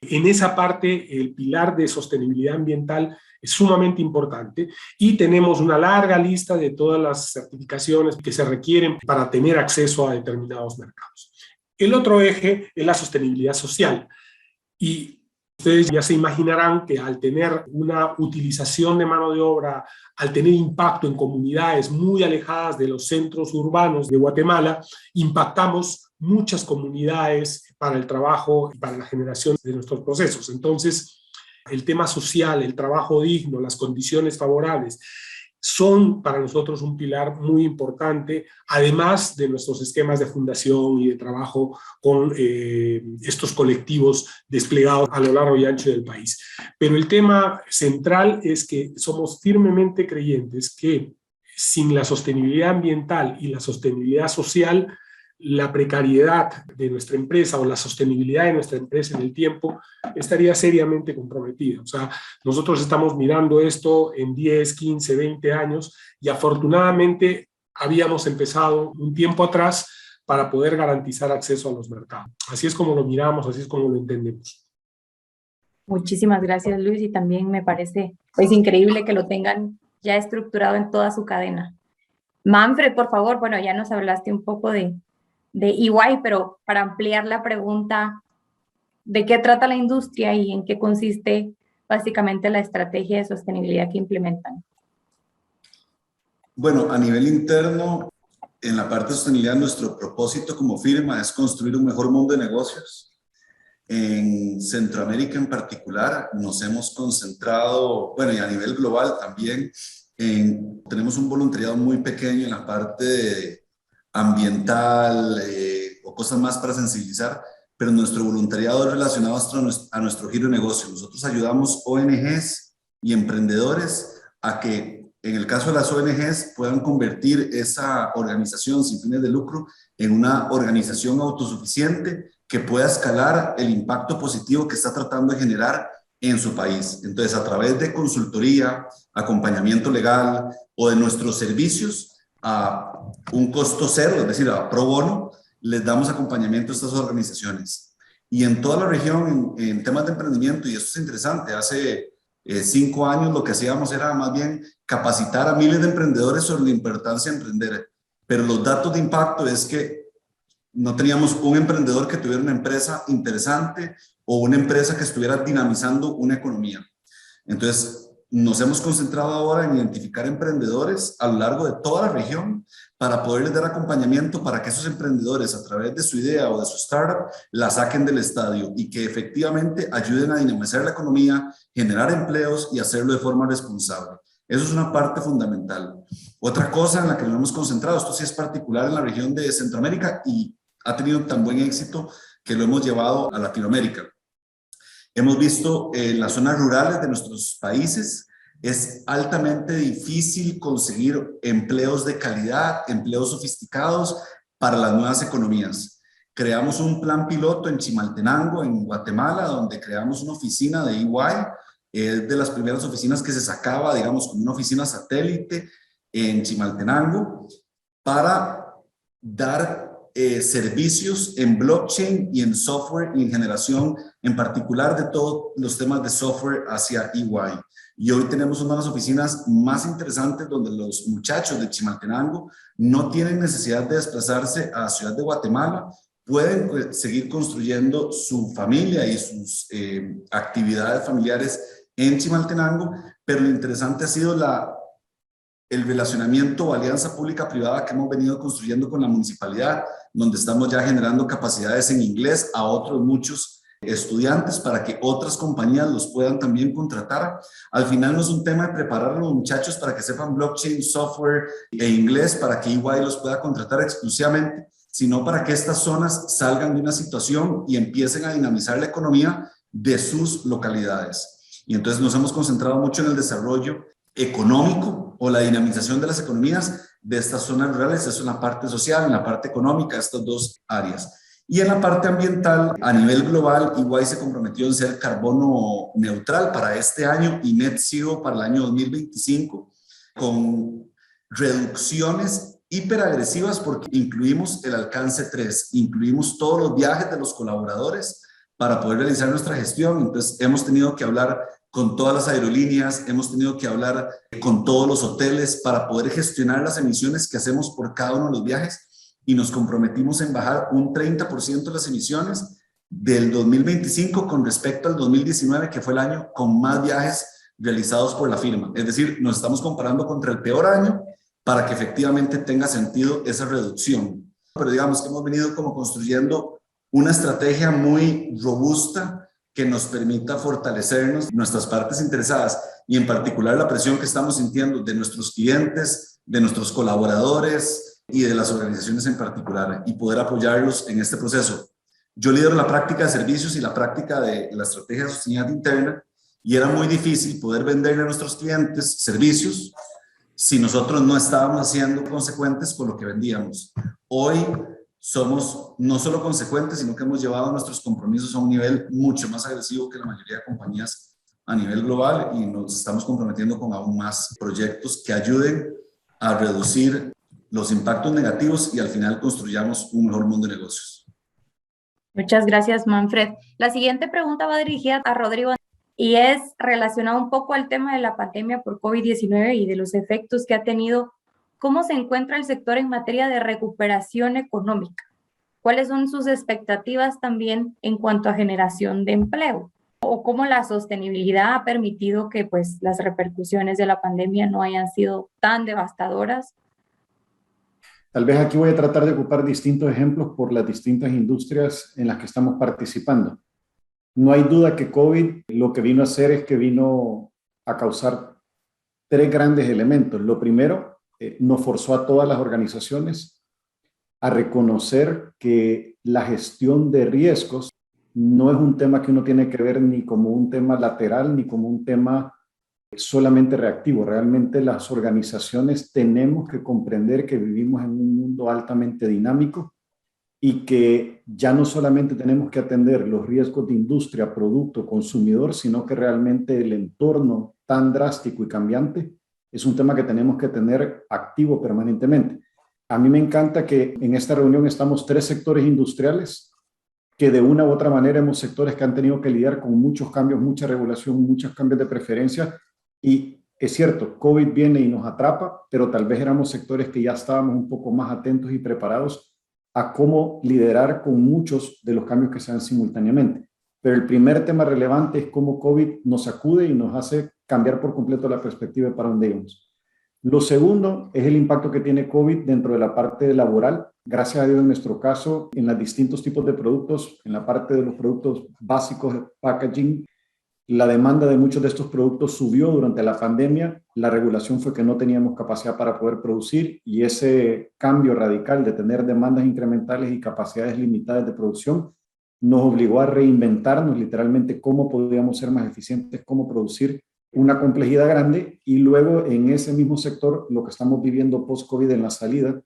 en esa parte, el pilar de sostenibilidad ambiental es sumamente importante, y tenemos una larga lista de todas las certificaciones que se requieren para tener acceso a determinados mercados. El otro eje es la sostenibilidad social, y ustedes ya se imaginarán que al tener una utilización de mano de obra, al tener impacto en comunidades muy alejadas de los centros urbanos de Guatemala, impactamos muchas comunidades para el trabajo y para la generación de nuestros procesos. Entonces, el tema social, el trabajo digno, las condiciones favorables, son para nosotros un pilar muy importante, además de nuestros esquemas de fundación y de trabajo con estos colectivos desplegados a lo largo y ancho del país. Pero el tema central es que somos firmemente creyentes que sin la sostenibilidad ambiental y la sostenibilidad social, la precariedad de nuestra empresa o la sostenibilidad de nuestra empresa en el tiempo estaría seriamente comprometida. O sea, nosotros estamos mirando esto en 10, 15, 20 años, y afortunadamente habíamos empezado un tiempo atrás para poder garantizar acceso a los mercados. Así es como lo miramos, así es como lo entendemos. Muchísimas gracias, Luis, y también me parece increíble que lo tengan ya estructurado en toda su cadena. Manfred, por favor, bueno, ya nos hablaste un poco de EY, pero para ampliar la pregunta, ¿de qué trata la industria y en qué consiste básicamente la estrategia de sostenibilidad que implementan? Bueno, a nivel interno, en la parte de sostenibilidad, nuestro propósito como firma es construir un mejor mundo de negocios. En Centroamérica en particular nos hemos concentrado, bueno, y a nivel global también, tenemos un voluntariado muy pequeño en la parte ambiental o cosas más para sensibilizar, pero nuestro voluntariado es relacionado a nuestro giro de negocio. Nosotros ayudamos ONGs y emprendedores a que, en el caso de las ONGs, puedan convertir esa organización sin fines de lucro en una organización autosuficiente que pueda escalar el impacto positivo que está tratando de generar en su país. Entonces, a través de consultoría, acompañamiento legal o de nuestros servicios a un costo cero, es decir, a pro bono, les damos acompañamiento a estas organizaciones. Y en toda la región, en temas de emprendimiento, y esto es interesante, hace 5 años lo que hacíamos era más bien capacitar a miles de emprendedores sobre la importancia de emprender. Pero los datos de impacto es que no teníamos un emprendedor que tuviera una empresa interesante o una empresa que estuviera dinamizando una economía. Entonces, nos hemos concentrado ahora en identificar emprendedores a lo largo de toda la región para poderles dar acompañamiento para que esos emprendedores, a través de su idea o de su startup, la saquen del estadio y que efectivamente ayuden a dinamizar la economía, generar empleos y hacerlo de forma responsable. Eso es una parte fundamental. Otra cosa en la que nos hemos concentrado, esto sí es particular en la región de Centroamérica y ha tenido tan buen éxito que lo hemos llevado a Latinoamérica. Hemos visto en las zonas rurales de nuestros países es altamente difícil conseguir empleos de calidad, empleos sofisticados para las nuevas economías. Creamos un plan piloto en Chimaltenango, en Guatemala, donde creamos una oficina de EY. Es de las primeras oficinas que se sacaba, digamos, como una oficina satélite en Chimaltenango para dar servicios en blockchain y en software y en generación, en particular de todos los temas de software hacia EY. Y hoy tenemos una de las oficinas más interesantes donde los muchachos de Chimaltenango no tienen necesidad de desplazarse a Ciudad de Guatemala, pueden seguir construyendo su familia y sus actividades familiares en Chimaltenango, pero lo interesante ha sido el relacionamiento o alianza pública-privada que hemos venido construyendo con la municipalidad, donde estamos ya generando capacidades en inglés a otros muchos estudiantes para que otras compañías los puedan también contratar. Al final no es un tema de preparar a los muchachos para que sepan blockchain, software e inglés para que EY los pueda contratar exclusivamente, sino para que estas zonas salgan de una situación y empiecen a dinamizar la economía de sus localidades. Y entonces nos hemos concentrado mucho en el desarrollo económico o la dinamización de las economías de estas zonas rurales, eso en la parte social, en la parte económica, estas dos áreas. Y en la parte ambiental, a nivel global, EY se comprometió en ser carbono neutral para este año y net zero para el año 2025, con reducciones hiperagresivas porque incluimos el alcance 3, incluimos todos los viajes de los colaboradores para poder realizar nuestra gestión. Entonces hemos tenido que hablar con todas las aerolíneas, hemos tenido que hablar con todos los hoteles para poder gestionar las emisiones que hacemos por cada uno de los viajes y nos comprometimos en bajar un 30% de las emisiones del 2025 con respecto al 2019, que fue el año con más viajes realizados por la firma. Es decir, nos estamos comparando contra el peor año para que efectivamente tenga sentido esa reducción. Pero digamos que hemos venido como construyendo una estrategia muy robusta que nos permita fortalecernos nuestras partes interesadas y en particular la presión que estamos sintiendo de nuestros clientes, de nuestros colaboradores y de las organizaciones en particular y poder apoyarlos en este proceso. Yo lidero la práctica de servicios y la práctica de la estrategia de sostenibilidad interna y era muy difícil poder venderle a nuestros clientes servicios si nosotros no estábamos siendo consecuentes con lo que vendíamos. Hoy somos no solo consecuentes, sino que hemos llevado nuestros compromisos a un nivel mucho más agresivo que la mayoría de compañías a nivel global y nos estamos comprometiendo con aún más proyectos que ayuden a reducir los impactos negativos y al final construyamos un mejor mundo de negocios. Muchas gracias, Manfred. La siguiente pregunta va dirigida a Rodrigo. y es relacionado un poco al tema de la pandemia por COVID-19 y de los efectos que ha tenido. ¿Cómo se encuentra el sector en materia de recuperación económica? ¿Cuáles son sus expectativas también en cuanto a generación de empleo? ¿O cómo la sostenibilidad ha permitido que pues, las repercusiones de la pandemia no hayan sido tan devastadoras? Tal vez aquí voy a tratar de ocupar distintos ejemplos por las distintas industrias en las que estamos participando. No hay duda que COVID lo que vino a hacer es que vino a causar tres grandes elementos. Lo primero, nos forzó a todas las organizaciones a reconocer que la gestión de riesgos no es un tema que uno tiene que ver ni como un tema lateral ni como un tema solamente reactivo. Realmente las organizaciones tenemos que comprender que vivimos en un mundo altamente dinámico y que ya no solamente tenemos que atender los riesgos de industria, producto, consumidor, sino que realmente el entorno tan drástico y cambiante es un tema que tenemos que tener activo permanentemente. A mí me encanta que en esta reunión estamos tres sectores industriales que de una u otra manera hemos sectores que han tenido que lidiar con muchos cambios, mucha regulación, muchos cambios de preferencia. Y es cierto, COVID viene y nos atrapa, pero tal vez éramos sectores que ya estábamos un poco más atentos y preparados a cómo liderar con muchos de los cambios que se dan simultáneamente. Pero el primer tema relevante es cómo COVID nos sacude y nos hace cambiar por completo la perspectiva de para dónde íbamos. Lo segundo es el impacto que tiene COVID dentro de la parte laboral. Gracias a Dios, en nuestro caso, en los distintos tipos de productos, en la parte de los productos básicos de packaging, la demanda de muchos de estos productos subió durante la pandemia. La regulación fue que no teníamos capacidad para poder producir y ese cambio radical de tener demandas incrementales y capacidades limitadas de producción nos obligó a reinventarnos literalmente cómo podíamos ser más eficientes, cómo producir una complejidad grande. Y luego en ese mismo sector, lo que estamos viviendo post-COVID en la salida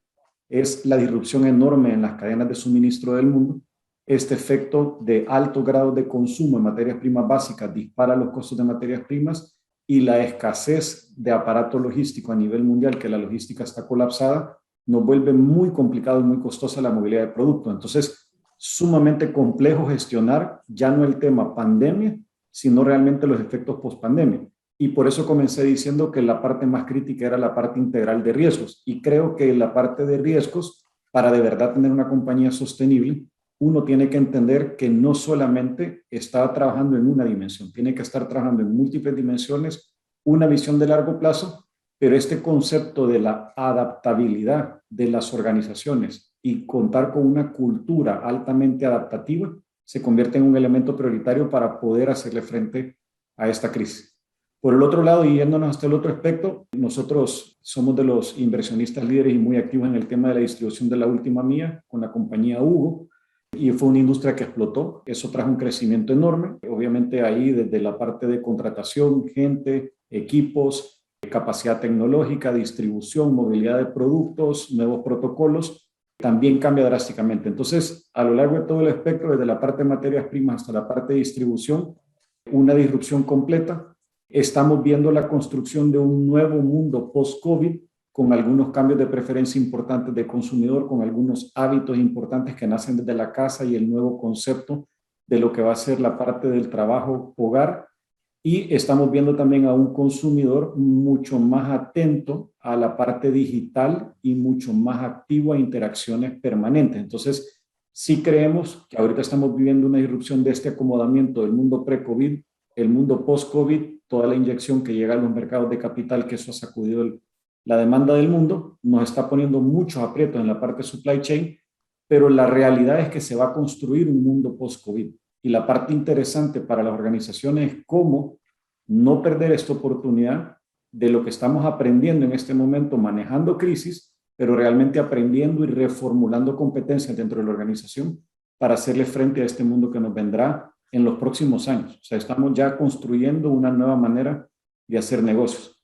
es la disrupción enorme en las cadenas de suministro del mundo. Este efecto de alto grado de consumo en materias primas básicas dispara los costos de materias primas y la escasez de aparato logístico a nivel mundial, que la logística está colapsada, nos vuelve muy complicado y muy costosa la movilidad de productos. Entonces, sumamente complejo gestionar ya no el tema pandemia, sino realmente los efectos post-pandemia. Y por eso comencé diciendo que la parte más crítica era la parte integral de riesgos. Y creo que la parte de riesgos, para de verdad tener una compañía sostenible, uno tiene que entender que no solamente está trabajando en una dimensión, tiene que estar trabajando en múltiples dimensiones, una visión de largo plazo, pero este concepto de la adaptabilidad de las organizaciones y contar con una cultura altamente adaptativa se convierte en un elemento prioritario para poder hacerle frente a esta crisis. Por el otro lado, y yéndonos hasta el otro aspecto, nosotros somos de los inversionistas líderes y muy activos en el tema de la distribución de la última milla con la compañía Hugo. Y fue una industria que explotó, eso trajo un crecimiento enorme, obviamente ahí desde la parte de contratación, gente, equipos, capacidad tecnológica, distribución, movilidad de productos, nuevos protocolos, también cambia drásticamente. Entonces, a lo largo de todo el espectro, desde la parte de materias primas hasta la parte de distribución, una disrupción completa. Estamos viendo la construcción de un nuevo mundo post-COVID, con algunos cambios de preferencia importantes de consumidor, con algunos hábitos importantes que nacen desde la casa y el nuevo concepto de lo que va a ser la parte del trabajo hogar. Y estamos viendo también a un consumidor mucho más atento a la parte digital y mucho más activo a interacciones permanentes. Entonces, sí creemos que ahorita estamos viviendo una irrupción de este acomodamiento del mundo pre-COVID, el mundo post-COVID, toda la inyección que llega a los mercados de capital, que eso ha sacudido la demanda del mundo, nos está poniendo muchos aprietos en la parte supply chain, pero la realidad es que se va a construir un mundo post-COVID. Y la parte interesante para las organizaciones es cómo no perder esta oportunidad de lo que estamos aprendiendo en este momento, manejando crisis, pero realmente aprendiendo y reformulando competencias dentro de la organización para hacerle frente a este mundo que nos vendrá en los próximos años. O sea, estamos ya construyendo una nueva manera de hacer negocios.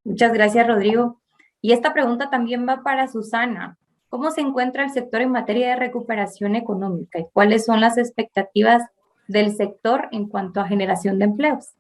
Muchas gracias, Rodrigo. Y esta pregunta también va para Susana. ¿Cómo se encuentra el sector en materia de recuperación económica y cuáles son las expectativas del sector en cuanto a generación de empleos?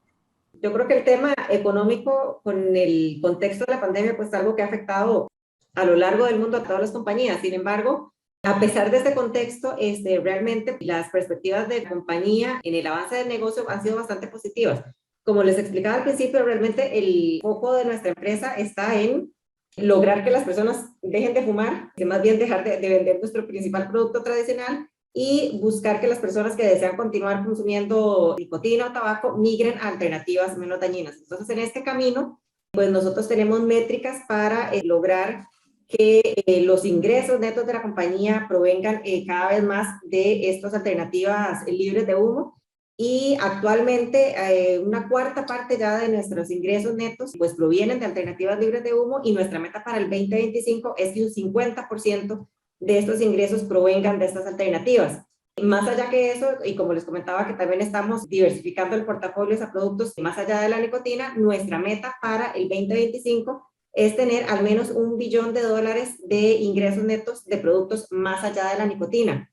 Yo creo que el tema económico con el contexto de la pandemia pues es algo que ha afectado a lo largo del mundo a todas las compañías. Sin embargo, A pesar de este contexto, realmente las perspectivas de la compañía en el avance del negocio han sido bastante positivas. Como les explicaba al principio, realmente el foco de nuestra empresa está en lograr que las personas dejen de fumar, que más bien dejar de vender nuestro principal producto tradicional y buscar que las personas que desean continuar consumiendo nicotina o tabaco migren a alternativas menos dañinas. Entonces, en este camino, pues nosotros tenemos métricas para lograr que los ingresos netos de la compañía provengan cada vez más de estas alternativas libres de humo. Y actualmente una cuarta parte ya de nuestros ingresos netos pues provienen de alternativas libres de humo, y nuestra meta para el 2025 es que un 50% de estos ingresos provengan de estas alternativas. Más allá que eso, y como les comentaba que también estamos diversificando el portafolio a productos más allá de la nicotina, nuestra meta para el 2025 es tener al menos $1 billón de ingresos netos de productos más allá de la nicotina.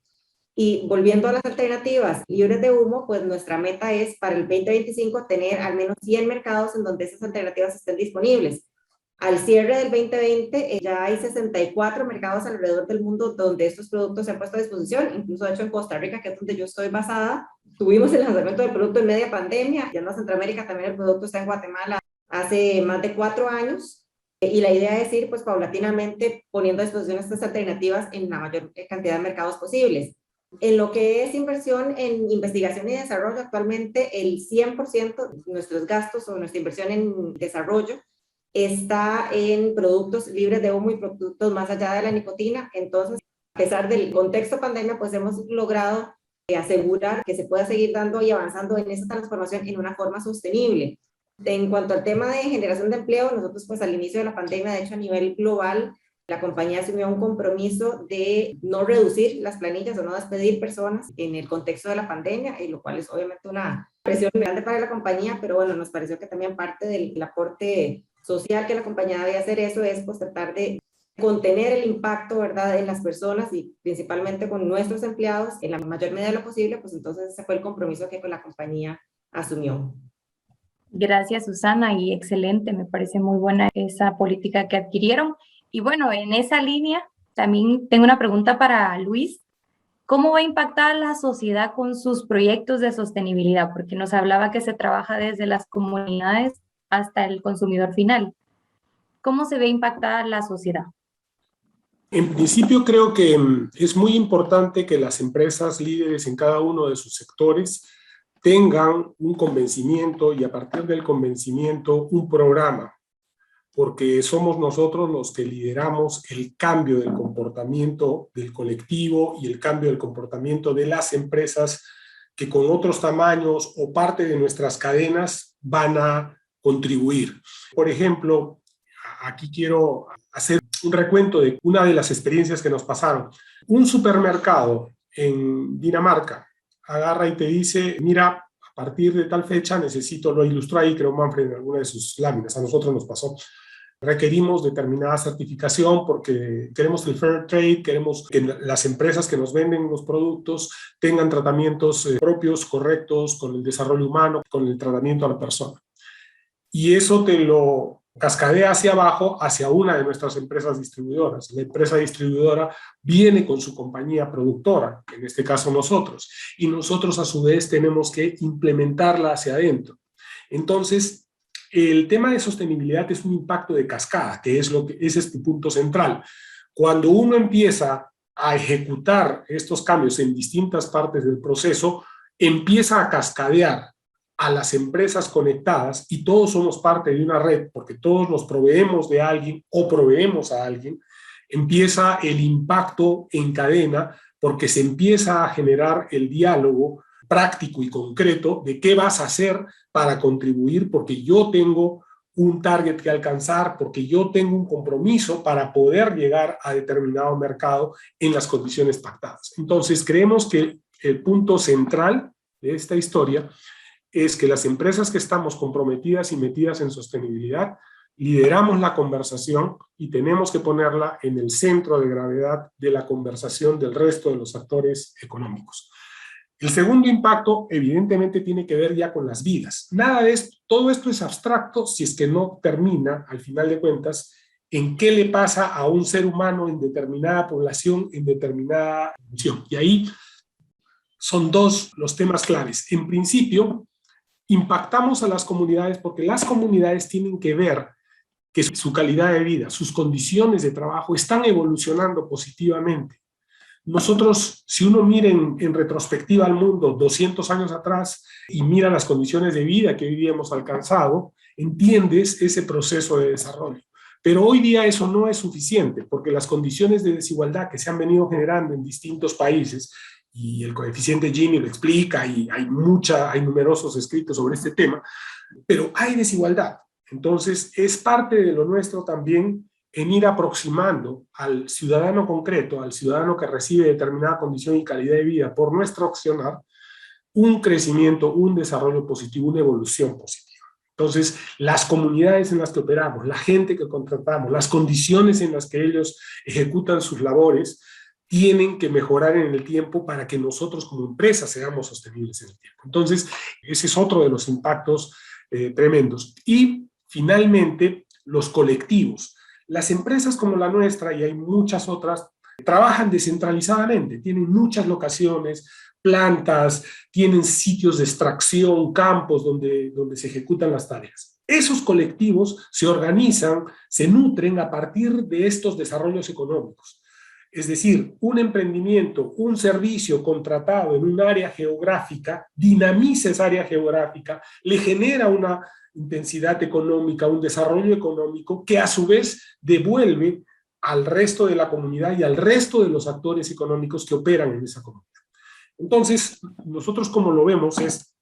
Y volviendo a las alternativas libres de humo, pues nuestra meta es para el 2025 tener al menos 100 mercados en donde esas alternativas estén disponibles. Al cierre del 2020 ya hay 64 mercados alrededor del mundo donde estos productos se han puesto a disposición, incluso de hecho en Costa Rica, que es donde yo estoy basada, tuvimos el lanzamiento del producto en media pandemia. Ya en Centroamérica también el producto está en Guatemala hace más de 4 años. Y la idea es ir pues paulatinamente poniendo a disposición estas alternativas en la mayor cantidad de mercados posibles. En lo que es inversión en investigación y desarrollo, actualmente el 100% de nuestros gastos o nuestra inversión en desarrollo está en productos libres de humo y productos más allá de la nicotina. Entonces, a pesar del contexto pandemia, pues hemos logrado asegurar que se pueda seguir dando y avanzando en esa transformación en una forma sostenible. En cuanto al tema de generación de empleo, nosotros pues al inicio de la pandemia, de hecho a nivel global, la compañía asumió un compromiso de no reducir las planillas o no despedir personas en el contexto de la pandemia, lo cual es obviamente una presión grande para la compañía, pero bueno, nos pareció que también parte del aporte social que la compañía debe hacer eso es pues tratar de contener el impacto, ¿verdad?, en las personas y principalmente con nuestros empleados en la mayor medida de lo posible. Pues entonces ese fue el compromiso que la compañía asumió. Gracias, Susana, y excelente, me parece muy buena esa política que adquirieron. Y bueno, en esa línea también tengo una pregunta para Luis. ¿Cómo va a impactar la sociedad con sus proyectos de sostenibilidad? Porque nos hablaba que se trabaja desde las comunidades hasta el consumidor final. ¿Cómo se ve impactada la sociedad? En principio creo que es muy importante que las empresas líderes en cada uno de sus sectores tengan un convencimiento y a partir del convencimiento un programa, porque somos nosotros los que lideramos el cambio del comportamiento del colectivo y el cambio del comportamiento de las empresas que con otros tamaños o parte de nuestras cadenas van a contribuir. Por ejemplo, aquí quiero hacer un recuento de una de las experiencias que nos pasaron. Un supermercado en Dinamarca agarra y te dice, mira, a partir de tal fecha necesito, lo ilustró ahí creo Manfred en alguna de sus láminas, a nosotros nos pasó, requerimos determinada certificación porque queremos el fair trade, queremos que las empresas que nos venden los productos tengan tratamientos propios, correctos, con el desarrollo humano, con el tratamiento a la persona. Y eso te lo cascadea hacia abajo, hacia una de nuestras empresas distribuidoras. La empresa distribuidora viene con su compañía productora, en este caso nosotros, y nosotros a su vez tenemos que implementarla hacia adentro. Entonces, el tema de sostenibilidad es un impacto de cascada, que ese es tu punto central. Cuando uno empieza a ejecutar estos cambios en distintas partes del proceso, empieza a cascadear a las empresas conectadas y todos somos parte de una red, porque todos nos proveemos de alguien o proveemos a alguien, empieza el impacto en cadena porque se empieza a generar el diálogo práctico y concreto de qué vas a hacer para contribuir, porque yo tengo un target que alcanzar, porque yo tengo un compromiso para poder llegar a determinado mercado en las condiciones pactadas. Entonces, creemos que el punto central de esta historia es que las empresas que estamos comprometidas y metidas en sostenibilidad lideramos la conversación y tenemos que ponerla en el centro de gravedad de la conversación del resto de los actores económicos. El segundo impacto evidentemente tiene que ver ya con las vidas. Nada de esto, todo esto es abstracto si es que no termina, al final de cuentas, en qué le pasa a un ser humano en determinada población, en determinada función. Y ahí son dos los temas claves. En principio, impactamos a las comunidades porque las comunidades tienen que ver que su calidad de vida, sus condiciones de trabajo están evolucionando positivamente. Nosotros, si uno mira en retrospectiva al mundo 200 años atrás y mira las condiciones de vida que hoy día hemos alcanzado, entiendes ese proceso de desarrollo. Pero hoy día eso no es suficiente, porque las condiciones de desigualdad que se han venido generando en distintos países, y el coeficiente Gini lo explica, y hay numerosos escritos sobre este tema, pero hay desigualdad. Entonces, es parte de lo nuestro también en ir aproximando al ciudadano concreto, al ciudadano que recibe determinada condición y calidad de vida por nuestro accionar, un crecimiento, un desarrollo positivo, una evolución positiva. Entonces, las comunidades en las que operamos, la gente que contratamos, las condiciones en las que ellos ejecutan sus labores, tienen que mejorar en el tiempo para que nosotros como empresa seamos sostenibles en el tiempo. Entonces, ese es otro de los impactos tremendos. Y finalmente, los colectivos. Las empresas como la nuestra, y hay muchas otras, trabajan descentralizadamente, tienen muchas locaciones, plantas, tienen sitios de extracción, campos donde se ejecutan las tareas. Esos colectivos se organizan, se nutren a partir de estos desarrollos económicos. Es decir, un emprendimiento, un servicio contratado en un área geográfica, dinamiza esa área geográfica, le genera una intensidad económica, un desarrollo económico que a su vez devuelve al resto de la comunidad y al resto de los actores económicos que operan en esa comunidad. Entonces, nosotros como lo vemos es,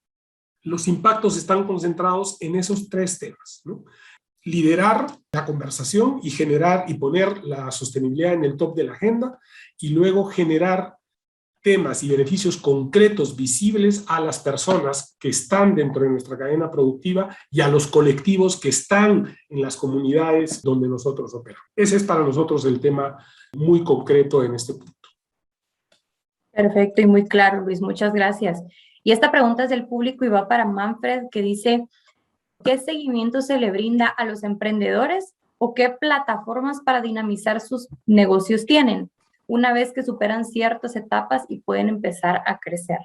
los impactos están concentrados en esos tres temas, ¿no? Liderar la conversación y generar y poner la sostenibilidad en el top de la agenda, y luego generar temas y beneficios concretos, visibles a las personas que están dentro de nuestra cadena productiva y a los colectivos que están en las comunidades donde nosotros operamos. Ese es para nosotros el tema muy concreto en este punto. Perfecto y muy claro, Luis, muchas gracias. Y esta pregunta es del público y va para Manfred, que dice: ¿qué seguimiento se le brinda a los emprendedores o qué plataformas para dinamizar sus negocios tienen una vez que superan ciertas etapas y pueden empezar a crecer?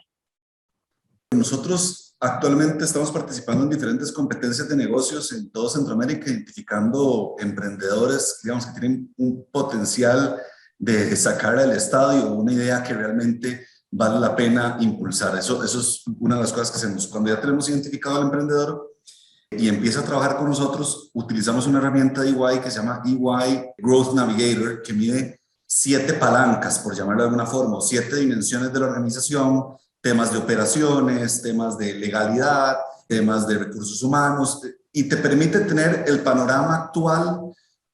Nosotros actualmente estamos participando en diferentes competencias de negocios en todo Centroamérica, identificando emprendedores, digamos, que tienen un potencial de sacar al estadio una idea que realmente vale la pena impulsar. Eso es una de las cosas que hacemos. Cuando ya tenemos identificado al emprendedor y empieza a trabajar con nosotros, utilizamos una herramienta de EY que se llama EY Growth Navigator, que mide 7 palancas, por llamarlo de alguna forma, o 7 dimensiones de la organización, temas de operaciones, temas de legalidad, temas de recursos humanos, y te permite tener el panorama actual,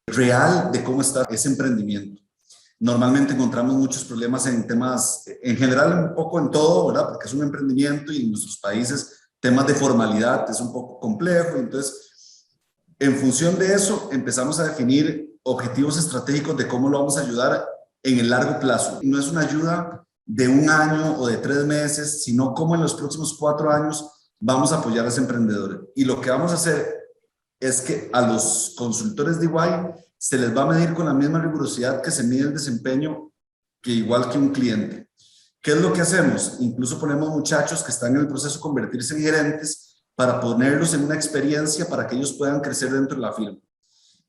real, de cómo está ese emprendimiento. Normalmente encontramos muchos problemas en temas, en general un poco en todo, ¿verdad? Porque es un emprendimiento y en nuestros países temas de formalidad es un poco complejo. Entonces, en función de eso, empezamos a definir objetivos estratégicos de cómo lo vamos a ayudar en el largo plazo. No es una ayuda de 1 año o de 3 meses, sino cómo en los próximos 4 años vamos a apoyar a ese emprendedor. Y lo que vamos a hacer es que a los consultores de EY se les va a medir con la misma rigurosidad que se mide el desempeño, que igual que un cliente. ¿Qué es lo que hacemos? Incluso ponemos muchachos que están en el proceso de convertirse en gerentes para ponerlos en una experiencia para que ellos puedan crecer dentro de la firma.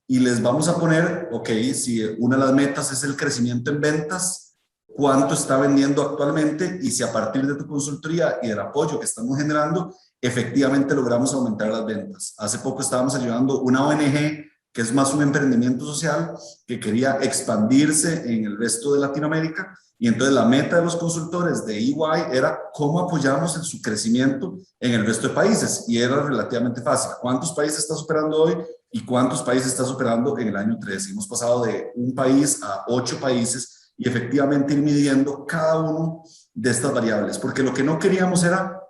Y les vamos a poner, ok, si una de las metas es el crecimiento en ventas, ¿cuánto está vendiendo actualmente? Y si a partir de tu consultoría y del apoyo que estamos generando, efectivamente logramos aumentar las ventas. Hace poco estábamos ayudando una ONG que es más un emprendimiento social que quería expandirse en el resto de Latinoamérica, y entonces la meta de los consultores de EY era cómo apoyamos en su crecimiento en el resto de países, y era relativamente fácil. ¿Cuántos países estás operando hoy y cuántos países estás operando en el año 13? Hemos pasado de 1 país a 8 países y efectivamente ir midiendo cada uno de estas variables, porque lo que no queríamos era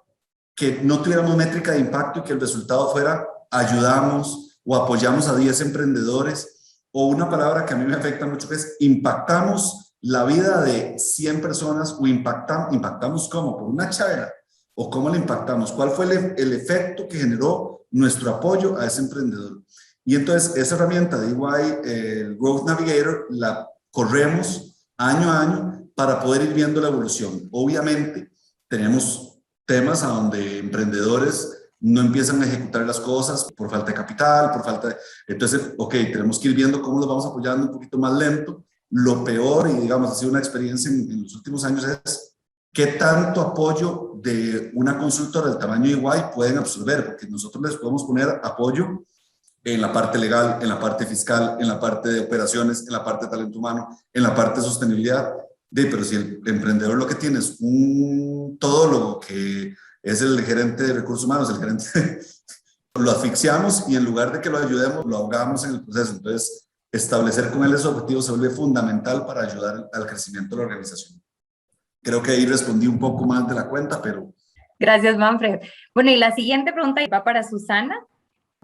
que no tuviéramos métrica de impacto y que el resultado fuera ayudamos o apoyamos a 10 emprendedores, o una palabra que a mí me afecta mucho, que es impactamos la vida de 100 personas, o impactamos ¿cómo? Por una charla, o cómo le impactamos, cuál fue el efecto que generó nuestro apoyo a ese emprendedor. Y entonces esa herramienta de EY, el Growth Navigator, la corremos año a año para poder ir viendo la evolución. Obviamente tenemos temas a donde emprendedores no empiezan a ejecutar las cosas por falta de capital, por falta de... Entonces, ok, tenemos que ir viendo cómo los vamos apoyando un poquito más lento. Lo peor, y digamos, ha sido una experiencia en los últimos años, es qué tanto apoyo de una consultora del tamaño de EY pueden absorber, porque nosotros les podemos poner apoyo en la parte legal, en la parte fiscal, en la parte de operaciones, en la parte de talento humano, en la parte de sostenibilidad. Pero si el emprendedor lo que tiene es un todólogo que es el gerente de recursos humanos, el gerente, lo asfixiamos y en lugar de que lo ayudemos, lo ahogamos en el proceso. Entonces, establecer con él esos objetivos se vuelve fundamental para ayudar al crecimiento de la organización. Creo que ahí respondí un poco más de la cuenta, pero... Gracias, Manfred. Bueno, y la siguiente pregunta va para Susana.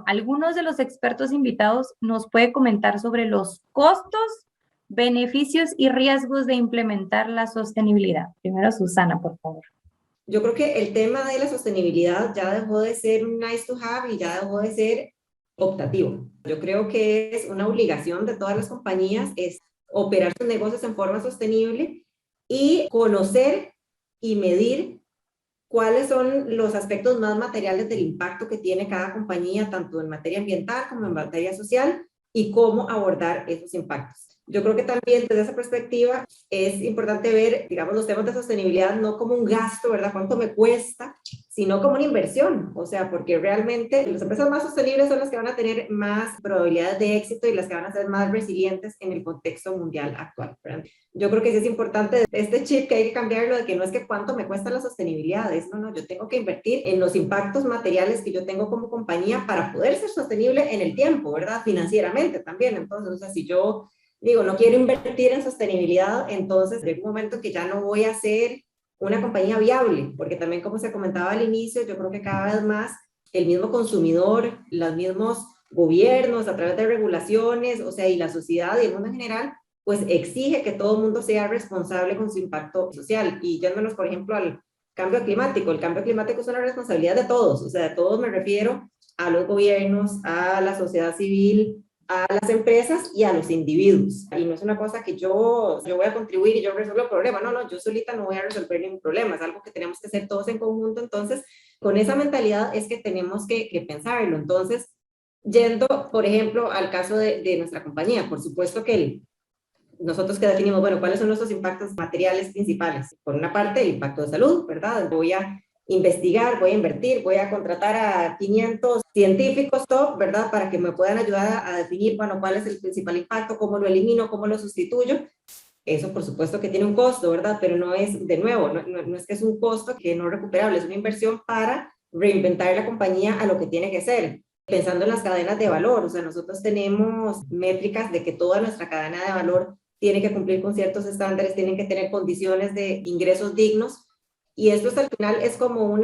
Algunos de los expertos invitados nos puede comentar sobre los costos, beneficios y riesgos de implementar la sostenibilidad. Primero, Susana, por favor. Yo creo que el tema de la sostenibilidad ya dejó de ser un nice to have y ya dejó de ser optativo. Yo creo que es una obligación de todas las compañías es operar sus negocios en forma sostenible y conocer y medir cuáles son los aspectos más materiales del impacto que tiene cada compañía, tanto en materia ambiental como en materia social, y cómo abordar esos impactos. Yo creo que también desde esa perspectiva es importante ver, digamos, los temas de sostenibilidad no como un gasto, ¿verdad? ¿Cuánto me cuesta? Sino como una inversión. O sea, porque realmente las empresas más sostenibles son las que van a tener más probabilidades de éxito y las que van a ser más resilientes en el contexto mundial actual, ¿verdad? Yo creo que sí es importante este chip que hay que cambiarlo de que no es que cuánto me cuesta la sostenibilidad, es no, yo tengo que invertir en los impactos materiales que yo tengo como compañía para poder ser sostenible en el tiempo, ¿verdad? Financieramente también. Entonces, o sea, si yo digo, no quiero invertir en sostenibilidad, entonces llega un momento que ya no voy a ser una compañía viable, porque también como se comentaba al inicio, yo creo que cada vez más el mismo consumidor, los mismos gobiernos a través de regulaciones, o sea, y la sociedad y el mundo en general, pues exige que todo el mundo sea responsable con su impacto social. Y yéndonos, por ejemplo, al cambio climático, el cambio climático es una responsabilidad de todos, o sea, de todos me refiero a los gobiernos, a la sociedad civil, a las empresas y a los individuos. Y no es una cosa que yo voy a contribuir y yo resuelvo el problema. No, yo solita no voy a resolver ningún problema. Es algo que tenemos que hacer todos en conjunto. Entonces, con esa mentalidad es que tenemos que pensarlo. Entonces, yendo, por ejemplo, al caso de nuestra compañía, por supuesto que nosotros que definimos, bueno, ¿cuáles son nuestros impactos materiales principales? Por una parte, el impacto de salud, ¿verdad? Voy a investigar, voy a invertir, voy a contratar a 500 científicos top, ¿verdad? Para que me puedan ayudar a definir, bueno, cuál es el principal impacto, cómo lo elimino, cómo lo sustituyo. Eso, por supuesto, que tiene un costo, ¿verdad? Pero no es, de nuevo, no es que es un costo que no es recuperable, es una inversión para reinventar la compañía a lo que tiene que ser. Pensando en las cadenas de valor, o sea, nosotros tenemos métricas de que toda nuestra cadena de valor tiene que cumplir con ciertos estándares, tienen que tener condiciones de ingresos dignos. Y esto al final es como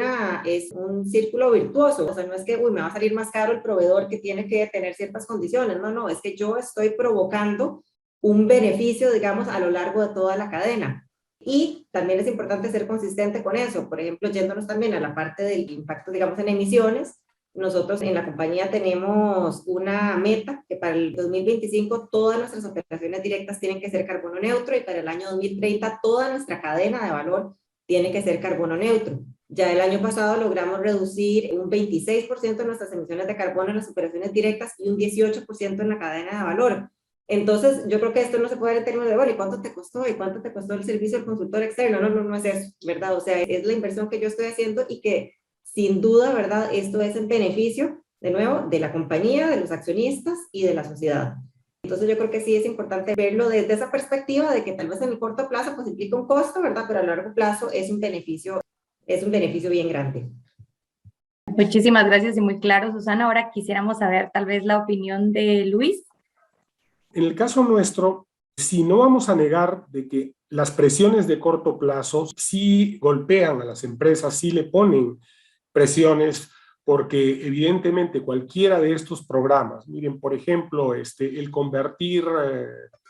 es un círculo virtuoso, o sea, no es que, me va a salir más caro el proveedor que tiene que tener ciertas condiciones, no, es que yo estoy provocando un beneficio, digamos, a lo largo de toda la cadena. Y también es importante ser consistente con eso, por ejemplo, yéndonos también a la parte del impacto, digamos, en emisiones, nosotros en la compañía tenemos una meta que para el 2025 todas nuestras operaciones directas tienen que ser carbono neutro y para el año 2030 toda nuestra cadena de valor tiene que ser carbono neutro. Ya el año pasado logramos reducir un 26% de nuestras emisiones de carbono en las operaciones directas y un 18% en la cadena de valor. Entonces, yo creo que esto no se puede ver en términos de, bueno, ¿y cuánto te costó? ¿Y cuánto te costó el servicio del consultor externo? No es eso, ¿verdad? O sea, es la inversión que yo estoy haciendo y que, sin duda, ¿verdad? Esto es en beneficio, de nuevo, de la compañía, de los accionistas y de la sociedad. Entonces yo creo que sí es importante verlo desde esa perspectiva de que tal vez en el corto plazo pues implica un costo, ¿verdad? Pero a largo plazo es un beneficio bien grande. Muchísimas gracias y muy claro, Susana. Ahora quisiéramos saber tal vez la opinión de Luis. En el caso nuestro, si no vamos a negar de que las presiones de corto plazo sí golpean a las empresas, sí le ponen presiones, porque evidentemente cualquiera de estos programas, miren, por ejemplo, el convertir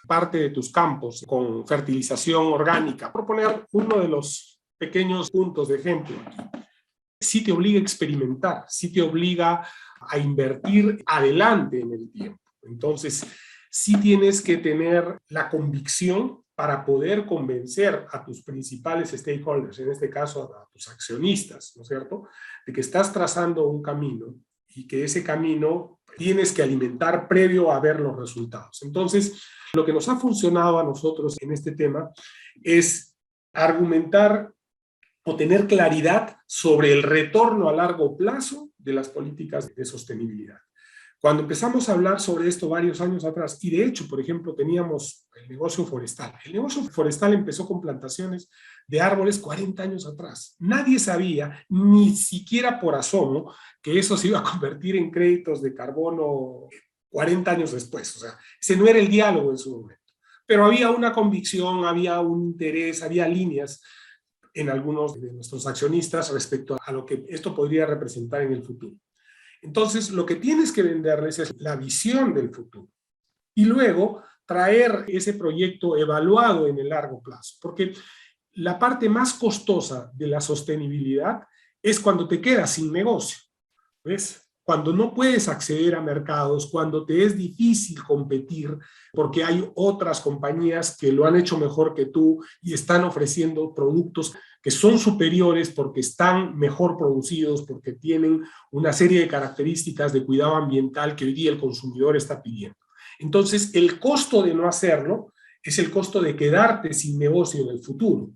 parte de tus campos con fertilización orgánica, por poner uno de los pequeños puntos de ejemplo. sí te obliga a experimentar, sí te obliga a invertir adelante en el tiempo. Entonces, sí tienes que tener la convicción para poder convencer a tus principales stakeholders, en este caso a tus accionistas, ¿no es cierto?, de que estás trazando un camino y que ese camino tienes que alimentar previo a ver los resultados. Entonces, lo que nos ha funcionado a nosotros en este tema es argumentar o tener claridad sobre el retorno a largo plazo de las políticas de sostenibilidad. Cuando empezamos a hablar sobre esto varios años atrás, y de hecho, por ejemplo, teníamos el negocio forestal. El negocio forestal empezó con plantaciones de árboles 40 años atrás. Nadie sabía, ni siquiera por asomo, que eso se iba a convertir en créditos de carbono 40 años después. O sea, ese no era el diálogo en su momento. Pero había una convicción, había un interés, había líneas en algunos de nuestros accionistas respecto a lo que esto podría representar en el futuro. Entonces, lo que tienes que venderles es la visión del futuro y luego traer ese proyecto evaluado en el largo plazo, porque la parte más costosa de la sostenibilidad es cuando te quedas sin negocio, ¿ves? Cuando no puedes acceder a mercados, cuando te es difícil competir porque hay otras compañías que lo han hecho mejor que tú y están ofreciendo productos que son superiores porque están mejor producidos, porque tienen una serie de características de cuidado ambiental que hoy día el consumidor está pidiendo. Entonces, el costo de no hacerlo es el costo de quedarte sin negocio en el futuro.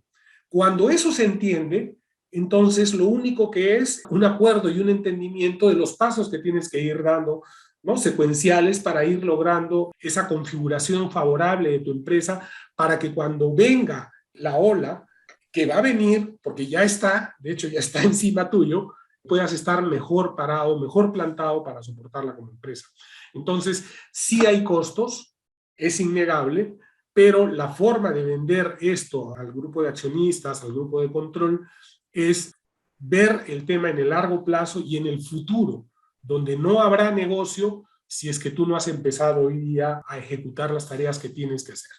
Cuando eso se entiende, entonces lo único que es un acuerdo y un entendimiento de los pasos que tienes que ir dando, ¿no?, secuenciales, para ir logrando esa configuración favorable de tu empresa para que cuando venga la ola, que va a venir, porque ya está, de hecho ya está encima tuyo, puedas estar mejor parado, mejor plantado para soportarla como empresa. Entonces, sí hay costos, es innegable, pero la forma de vender esto al grupo de accionistas, al grupo de control, es ver el tema en el largo plazo y en el futuro, donde no habrá negocio si es que tú no has empezado hoy día a ejecutar las tareas que tienes que hacer.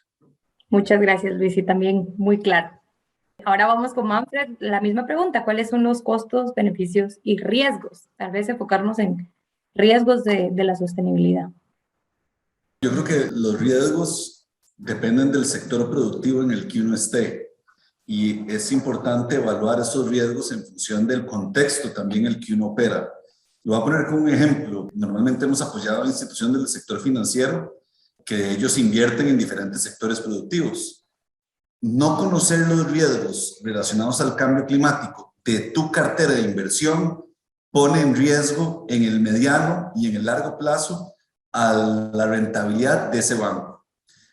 Muchas gracias, Luis, y también muy claro. Ahora vamos con Manfred, la misma pregunta: ¿cuáles son los costos, beneficios y riesgos? Tal vez enfocarnos en riesgos de la sostenibilidad. Yo creo que los riesgos dependen del sector productivo en el que uno esté, y es importante evaluar esos riesgos en función del contexto también en el que uno opera. Lo voy a poner como un ejemplo. Normalmente hemos apoyado a instituciones del sector financiero que ellos invierten en diferentes sectores productivos. No conocer los riesgos relacionados al cambio climático de tu cartera de inversión pone en riesgo en el mediano y en el largo plazo a la rentabilidad de ese banco,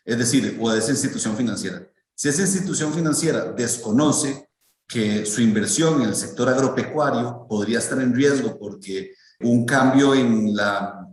es decir, o de esa institución financiera. Si esa institución financiera desconoce que su inversión en el sector agropecuario podría estar en riesgo porque un cambio en la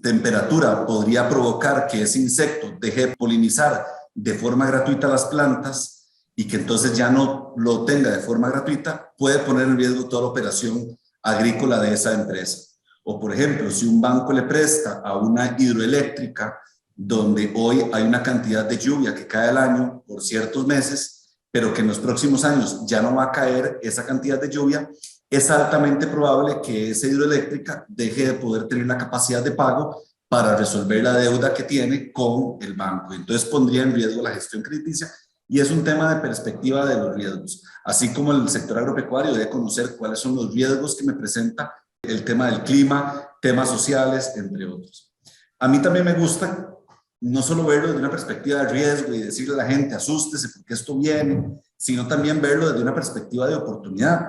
temperatura podría provocar que ese insecto deje de polinizar de forma gratuita las plantas y que entonces ya no lo tenga de forma gratuita, puede poner en riesgo toda la operación agrícola de esa empresa. O por ejemplo, si un banco le presta a una hidroeléctrica donde hoy hay una cantidad de lluvia que cae al año por ciertos meses, pero que en los próximos años ya no va a caer esa cantidad de lluvia, es altamente probable que esa hidroeléctrica deje de poder tener la capacidad de pago para resolver la deuda que tiene con el banco. Entonces pondría en riesgo la gestión crediticia, y es un tema de perspectiva de los riesgos. Así como el sector agropecuario debe conocer cuáles son los riesgos que me presenta el tema del clima, temas sociales, entre otros. A mí también me gusta no solo verlo desde una perspectiva de riesgo y decirle a la gente asústese porque esto viene, sino también verlo desde una perspectiva de oportunidad.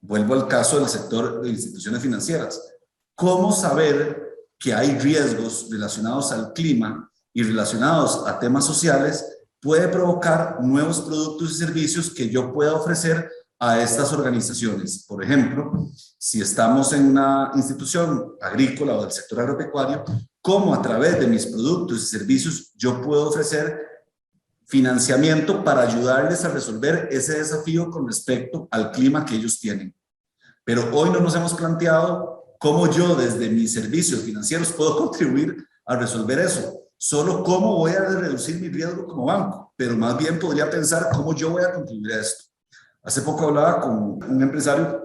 Vuelvo al caso del sector de instituciones financieras. ¿Cómo saber que hay riesgos relacionados al clima y relacionados a temas sociales puede provocar nuevos productos y servicios que yo pueda ofrecer a estas organizaciones? Por ejemplo, si estamos en una institución agrícola o del sector agropecuario, ¿cómo a través de mis productos y servicios yo puedo ofrecer financiamiento para ayudarles a resolver ese desafío con respecto al clima que ellos tienen? Pero hoy no nos hemos planteado cómo yo desde mis servicios financieros puedo contribuir a resolver eso. Solo cómo voy a reducir mi riesgo como banco, pero más bien podría pensar cómo yo voy a contribuir a esto. Hace poco hablaba con un empresario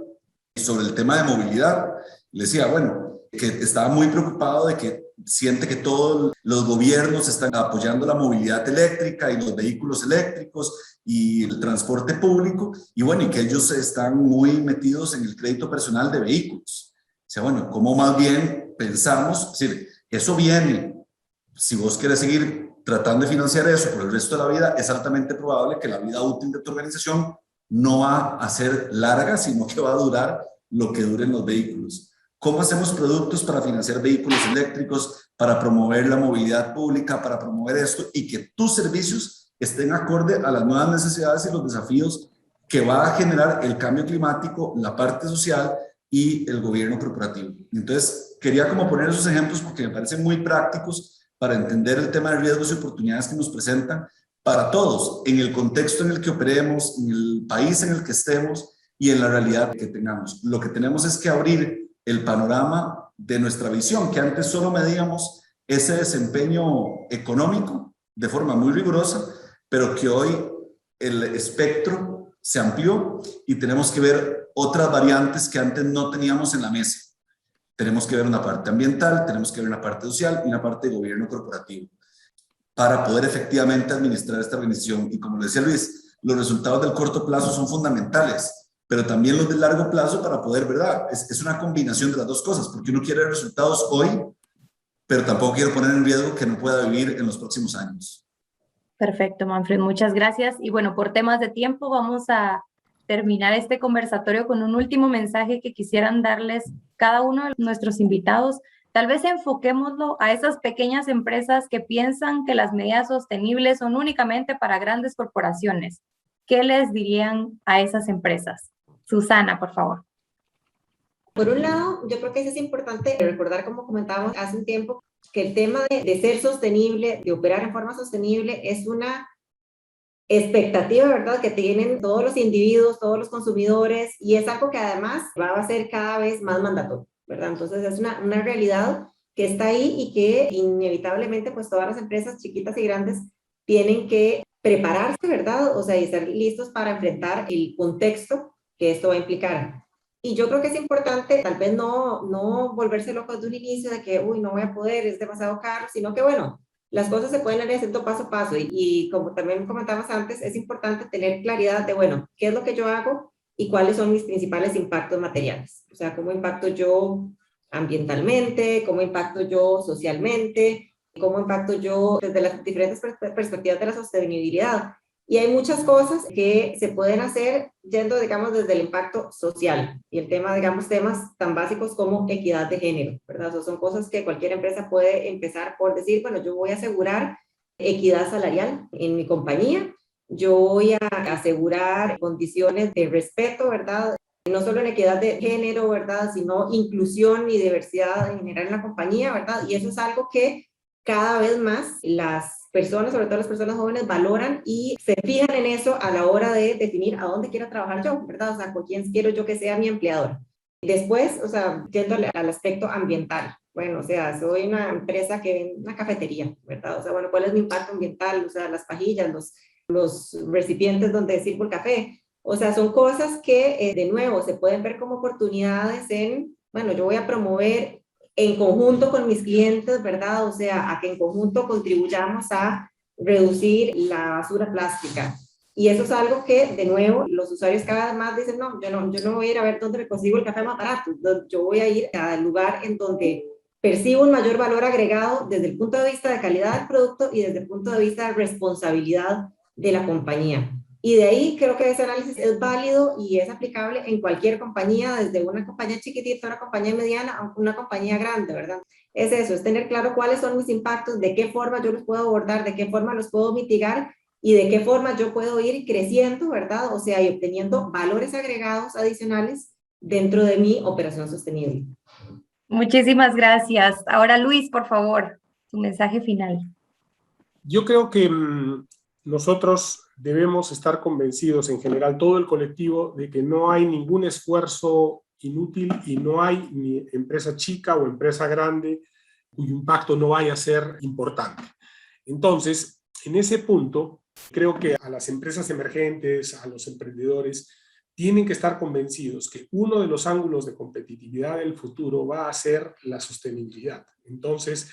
sobre el tema de movilidad. Le decía, bueno, que estaba muy preocupado de que siente que todos los gobiernos están apoyando la movilidad eléctrica y los vehículos eléctricos y el transporte público, y bueno, y que ellos están muy metidos en el crédito personal de vehículos. O sea, bueno, ¿cómo más bien pensamos? Es decir, eso viene, si vos querés seguir tratando de financiar eso por el resto de la vida, es altamente probable que la vida útil de tu organización no va a ser larga, sino que va a durar lo que duren los vehículos. ¿Cómo hacemos productos para financiar vehículos eléctricos, para promover la movilidad pública, para promover esto y que tus servicios estén acorde a las nuevas necesidades y los desafíos que va a generar el cambio climático, la parte social y el gobierno corporativo? Entonces, quería como poner esos ejemplos porque me parecen muy prácticos para entender el tema de riesgos y oportunidades que nos presentan para todos, en el contexto en el que operemos, en el país en el que estemos y en la realidad que tengamos. Lo que tenemos es que abrir el panorama de nuestra visión, que antes solo medíamos ese desempeño económico de forma muy rigurosa, pero que hoy el espectro se amplió y tenemos que ver otras variantes que antes no teníamos en la mesa. Tenemos que ver una parte ambiental, tenemos que ver una parte social y una parte de gobierno corporativo para poder efectivamente administrar esta organización. Y como lo decía Luis, los resultados del corto plazo son fundamentales, pero también los de largo plazo para poder, ¿verdad? Es una combinación de las dos cosas, porque uno quiere resultados hoy, pero tampoco quiere poner en riesgo que no pueda vivir en los próximos años. Perfecto, Manfred, muchas gracias. Y bueno, por temas de tiempo vamos a terminar este conversatorio con un último mensaje que quisieran darles cada uno de nuestros invitados. Tal vez enfoquémoslo a esas pequeñas empresas que piensan que las medidas sostenibles son únicamente para grandes corporaciones. ¿Qué les dirían a esas empresas? Susana, por favor. Por un lado, yo creo que es importante recordar, como comentábamos hace un tiempo, que el tema de ser sostenible, de operar en forma sostenible, es una expectativa, ¿verdad?, que tienen todos los individuos, todos los consumidores, y es algo que además va a ser cada vez más mandatorio, ¿verdad? Entonces es una realidad que está ahí y que inevitablemente pues todas las empresas chiquitas y grandes tienen que prepararse, ¿verdad? O sea, y estar listos para enfrentar el contexto que esto va a implicar. Y yo creo que es importante tal vez no volverse locos de un inicio de que, uy, no voy a poder, es demasiado caro, sino que bueno, las cosas se pueden ir haciendo paso a paso y como también comentabas antes, es importante tener claridad de, bueno, qué es lo que yo hago y cuáles son mis principales impactos materiales. O sea, cómo impacto yo ambientalmente, cómo impacto yo socialmente, cómo impacto yo desde las diferentes perspectivas de la sostenibilidad. Y hay muchas cosas que se pueden hacer yendo, digamos, desde el impacto social y el tema, digamos, temas tan básicos como equidad de género, ¿verdad? O sea, son cosas que cualquier empresa puede empezar por decir, bueno, yo voy a asegurar equidad salarial en mi compañía, yo voy a asegurar condiciones de respeto, ¿verdad? No solo en equidad de género, ¿verdad? Sino inclusión y diversidad en general en la compañía, ¿verdad? Y eso es algo que cada vez más las personas, sobre todo las personas jóvenes, valoran y se fijan en eso a la hora de definir a dónde quiero trabajar yo, ¿verdad? O sea, con quién quiero yo que sea mi empleador. Después, o sea, yendo al aspecto ambiental. Bueno, o sea, soy una empresa que vende una cafetería, ¿verdad? O sea, bueno, ¿cuál es mi impacto ambiental? O sea, las pajillas, los recipientes donde sirvo el café. O sea, son cosas que, de nuevo, se pueden ver como oportunidades en, bueno, yo voy a promover en conjunto con mis clientes, ¿verdad? O sea, a que en conjunto contribuyamos a reducir la basura plástica. Y eso es algo que, de nuevo, los usuarios cada vez más dicen, no, yo no voy a ir a ver dónde me consigo el café más barato. Yo voy a ir al lugar en donde percibo un mayor valor agregado desde el punto de vista de calidad del producto y desde el punto de vista de responsabilidad de la compañía. Y de ahí creo que ese análisis es válido y es aplicable en cualquier compañía, desde una compañía chiquitita, una compañía mediana a una compañía grande, ¿verdad? Es eso, es tener claro cuáles son mis impactos, de qué forma yo los puedo abordar, de qué forma los puedo mitigar y de qué forma yo puedo ir creciendo, ¿verdad? O sea, y obteniendo valores agregados adicionales dentro de mi operación sostenible. Muchísimas gracias. Ahora, Luis, por favor, tu mensaje final. Yo creo que nosotros debemos estar convencidos en general, todo el colectivo, de que no hay ningún esfuerzo inútil y no hay ni empresa chica o empresa grande cuyo impacto no vaya a ser importante. Entonces, en ese punto, creo que a las empresas emergentes, a los emprendedores, tienen que estar convencidos que uno de los ángulos de competitividad del futuro va a ser la sostenibilidad. Entonces,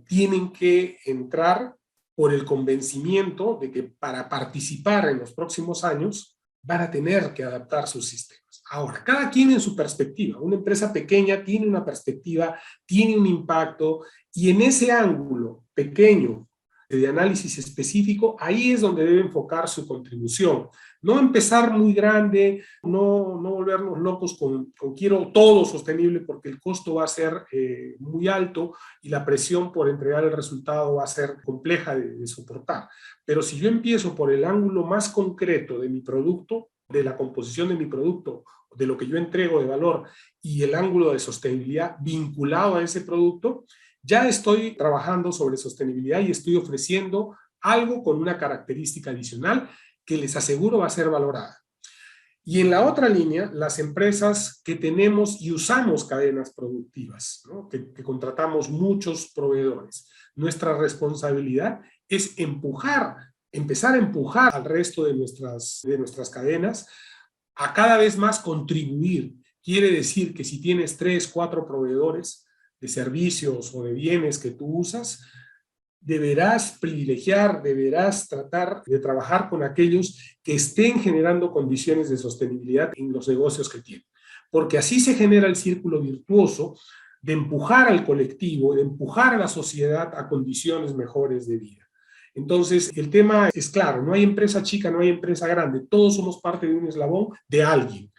tienen que entrar por el convencimiento de que para participar en los próximos años van a tener que adaptar sus sistemas. Ahora, cada quien en su perspectiva. Una empresa pequeña tiene una perspectiva, tiene un impacto, y en ese ángulo pequeño de análisis específico, ahí es donde debe enfocar su contribución. No empezar muy grande, no volvernos locos con quiero todo sostenible, porque el costo va a ser muy alto y la presión por entregar el resultado va a ser compleja de soportar. Pero si yo empiezo por el ángulo más concreto de mi producto, de la composición de mi producto, de lo que yo entrego de valor, y el ángulo de sostenibilidad vinculado a ese producto, ya estoy trabajando sobre sostenibilidad y estoy ofreciendo algo con una característica adicional que les aseguro va a ser valorada. Y en la otra línea, las empresas que tenemos y usamos cadenas productivas, ¿no? que contratamos muchos proveedores. Nuestra responsabilidad es empezar a empujar al resto de nuestras cadenas a cada vez más contribuir. Quiere decir que si tienes 3, 4 proveedores de servicios o de bienes que tú usas, deberás privilegiar, deberás tratar de trabajar con aquellos que estén generando condiciones de sostenibilidad en los negocios que tienen. Porque así se genera el círculo virtuoso de empujar al colectivo, de empujar a la sociedad a condiciones mejores de vida. Entonces, el tema es claro, no hay empresa chica, no hay empresa grande, todos somos parte de un eslabón de alguien.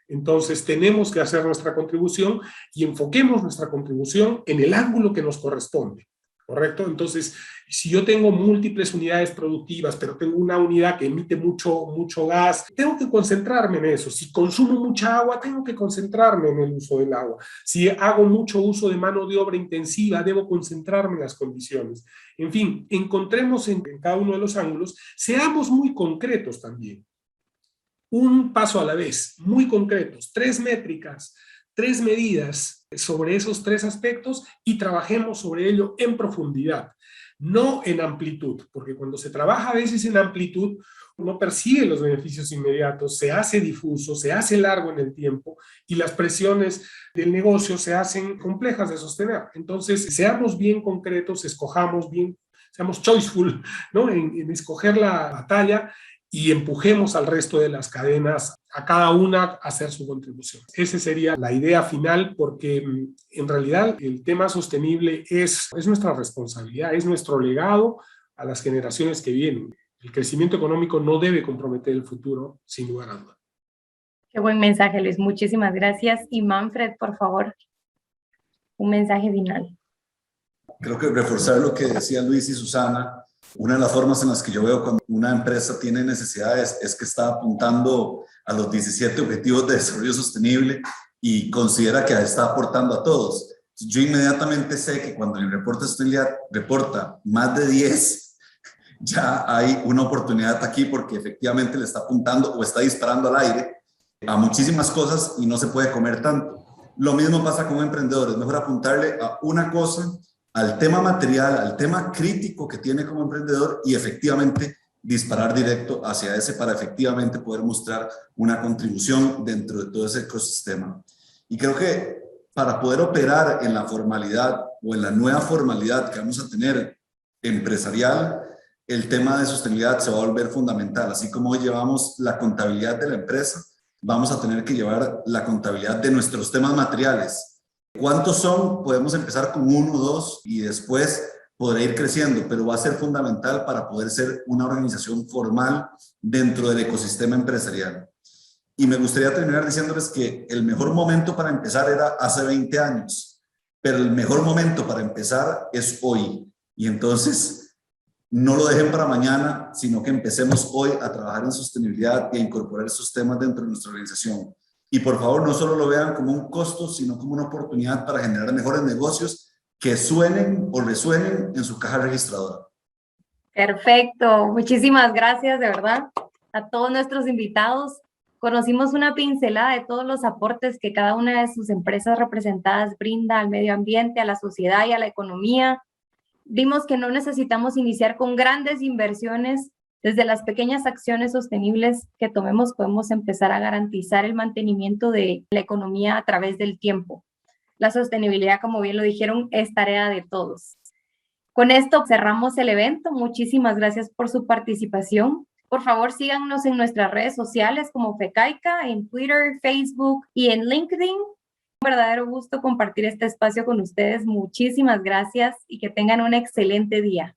Entonces, tenemos que hacer nuestra contribución y enfoquemos nuestra contribución en el ángulo que nos corresponde. ¿Correcto? Entonces, si yo tengo múltiples unidades productivas, pero tengo una unidad que emite mucho gas, tengo que concentrarme en eso. Si consumo mucha agua, tengo que concentrarme en el uso del agua. Si hago mucho uso de mano de obra intensiva, debo concentrarme en las condiciones. En fin, encontremos en cada uno de los ángulos, seamos muy concretos también. Un paso a la vez, muy concretos, 3 métricas, 3 medidas sobre esos 3 aspectos y trabajemos sobre ello en profundidad, no en amplitud, porque cuando se trabaja a veces en amplitud, uno persigue los beneficios inmediatos, se hace difuso, se hace largo en el tiempo y las presiones del negocio se hacen complejas de sostener. Entonces, seamos bien concretos, escojamos bien, seamos choiceful, ¿no? en escoger la batalla y empujemos al resto de las cadenas, a cada una a hacer su contribución. Esa sería la idea final, porque en realidad el tema sostenible es nuestra responsabilidad, es nuestro legado a las generaciones que vienen. El crecimiento económico no debe comprometer el futuro, sin lugar a duda. Qué buen mensaje, Luis. Muchísimas gracias. Y Manfred, por favor, un mensaje final. Creo que reforzar lo que decía Luis y Susana, una de las formas en las que yo veo cuando una empresa tiene necesidades es que está apuntando a los 17 Objetivos de Desarrollo Sostenible y considera que está aportando a todos. Yo inmediatamente sé que cuando el reporte de sostenibilidad reporta más de 10, ya hay una oportunidad aquí porque efectivamente le está apuntando o está disparando al aire a muchísimas cosas y no se puede comer tanto. Lo mismo pasa con un emprendedor, es mejor apuntarle a una cosa, al tema material, al tema crítico que tiene como emprendedor y efectivamente disparar directo hacia ese para efectivamente poder mostrar una contribución dentro de todo ese ecosistema. Y creo que para poder operar en la formalidad o en la nueva formalidad que vamos a tener empresarial, el tema de sostenibilidad se va a volver fundamental. Así como hoy llevamos la contabilidad de la empresa, vamos a tener que llevar la contabilidad de nuestros temas materiales. ¿Cuántos son? Podemos empezar con 1 o 2 y después podrá ir creciendo, pero va a ser fundamental para poder ser una organización formal dentro del ecosistema empresarial. Y me gustaría terminar diciéndoles que el mejor momento para empezar era hace 20 años, pero el mejor momento para empezar es hoy. Y entonces no lo dejen para mañana, sino que empecemos hoy a trabajar en sostenibilidad y a incorporar esos temas dentro de nuestra organización. Y por favor, no solo lo vean como un costo, sino como una oportunidad para generar mejores negocios que suenen o resuenen en su caja registradora. Perfecto. Muchísimas gracias, de verdad, a todos nuestros invitados. Conocimos una pincelada de todos los aportes que cada una de sus empresas representadas brinda al medio ambiente, a la sociedad y a la economía. Vimos que no necesitamos iniciar con grandes inversiones Desde las pequeñas acciones sostenibles que tomemos podemos empezar a garantizar el mantenimiento de la economía a través del tiempo. La sostenibilidad, como bien lo dijeron, es tarea de todos. Con esto cerramos el evento. Muchísimas gracias por su participación. Por favor, síganos en nuestras redes sociales como FECAICA, en Twitter, Facebook y en LinkedIn. Un verdadero gusto compartir este espacio con ustedes. Muchísimas gracias y que tengan un excelente día.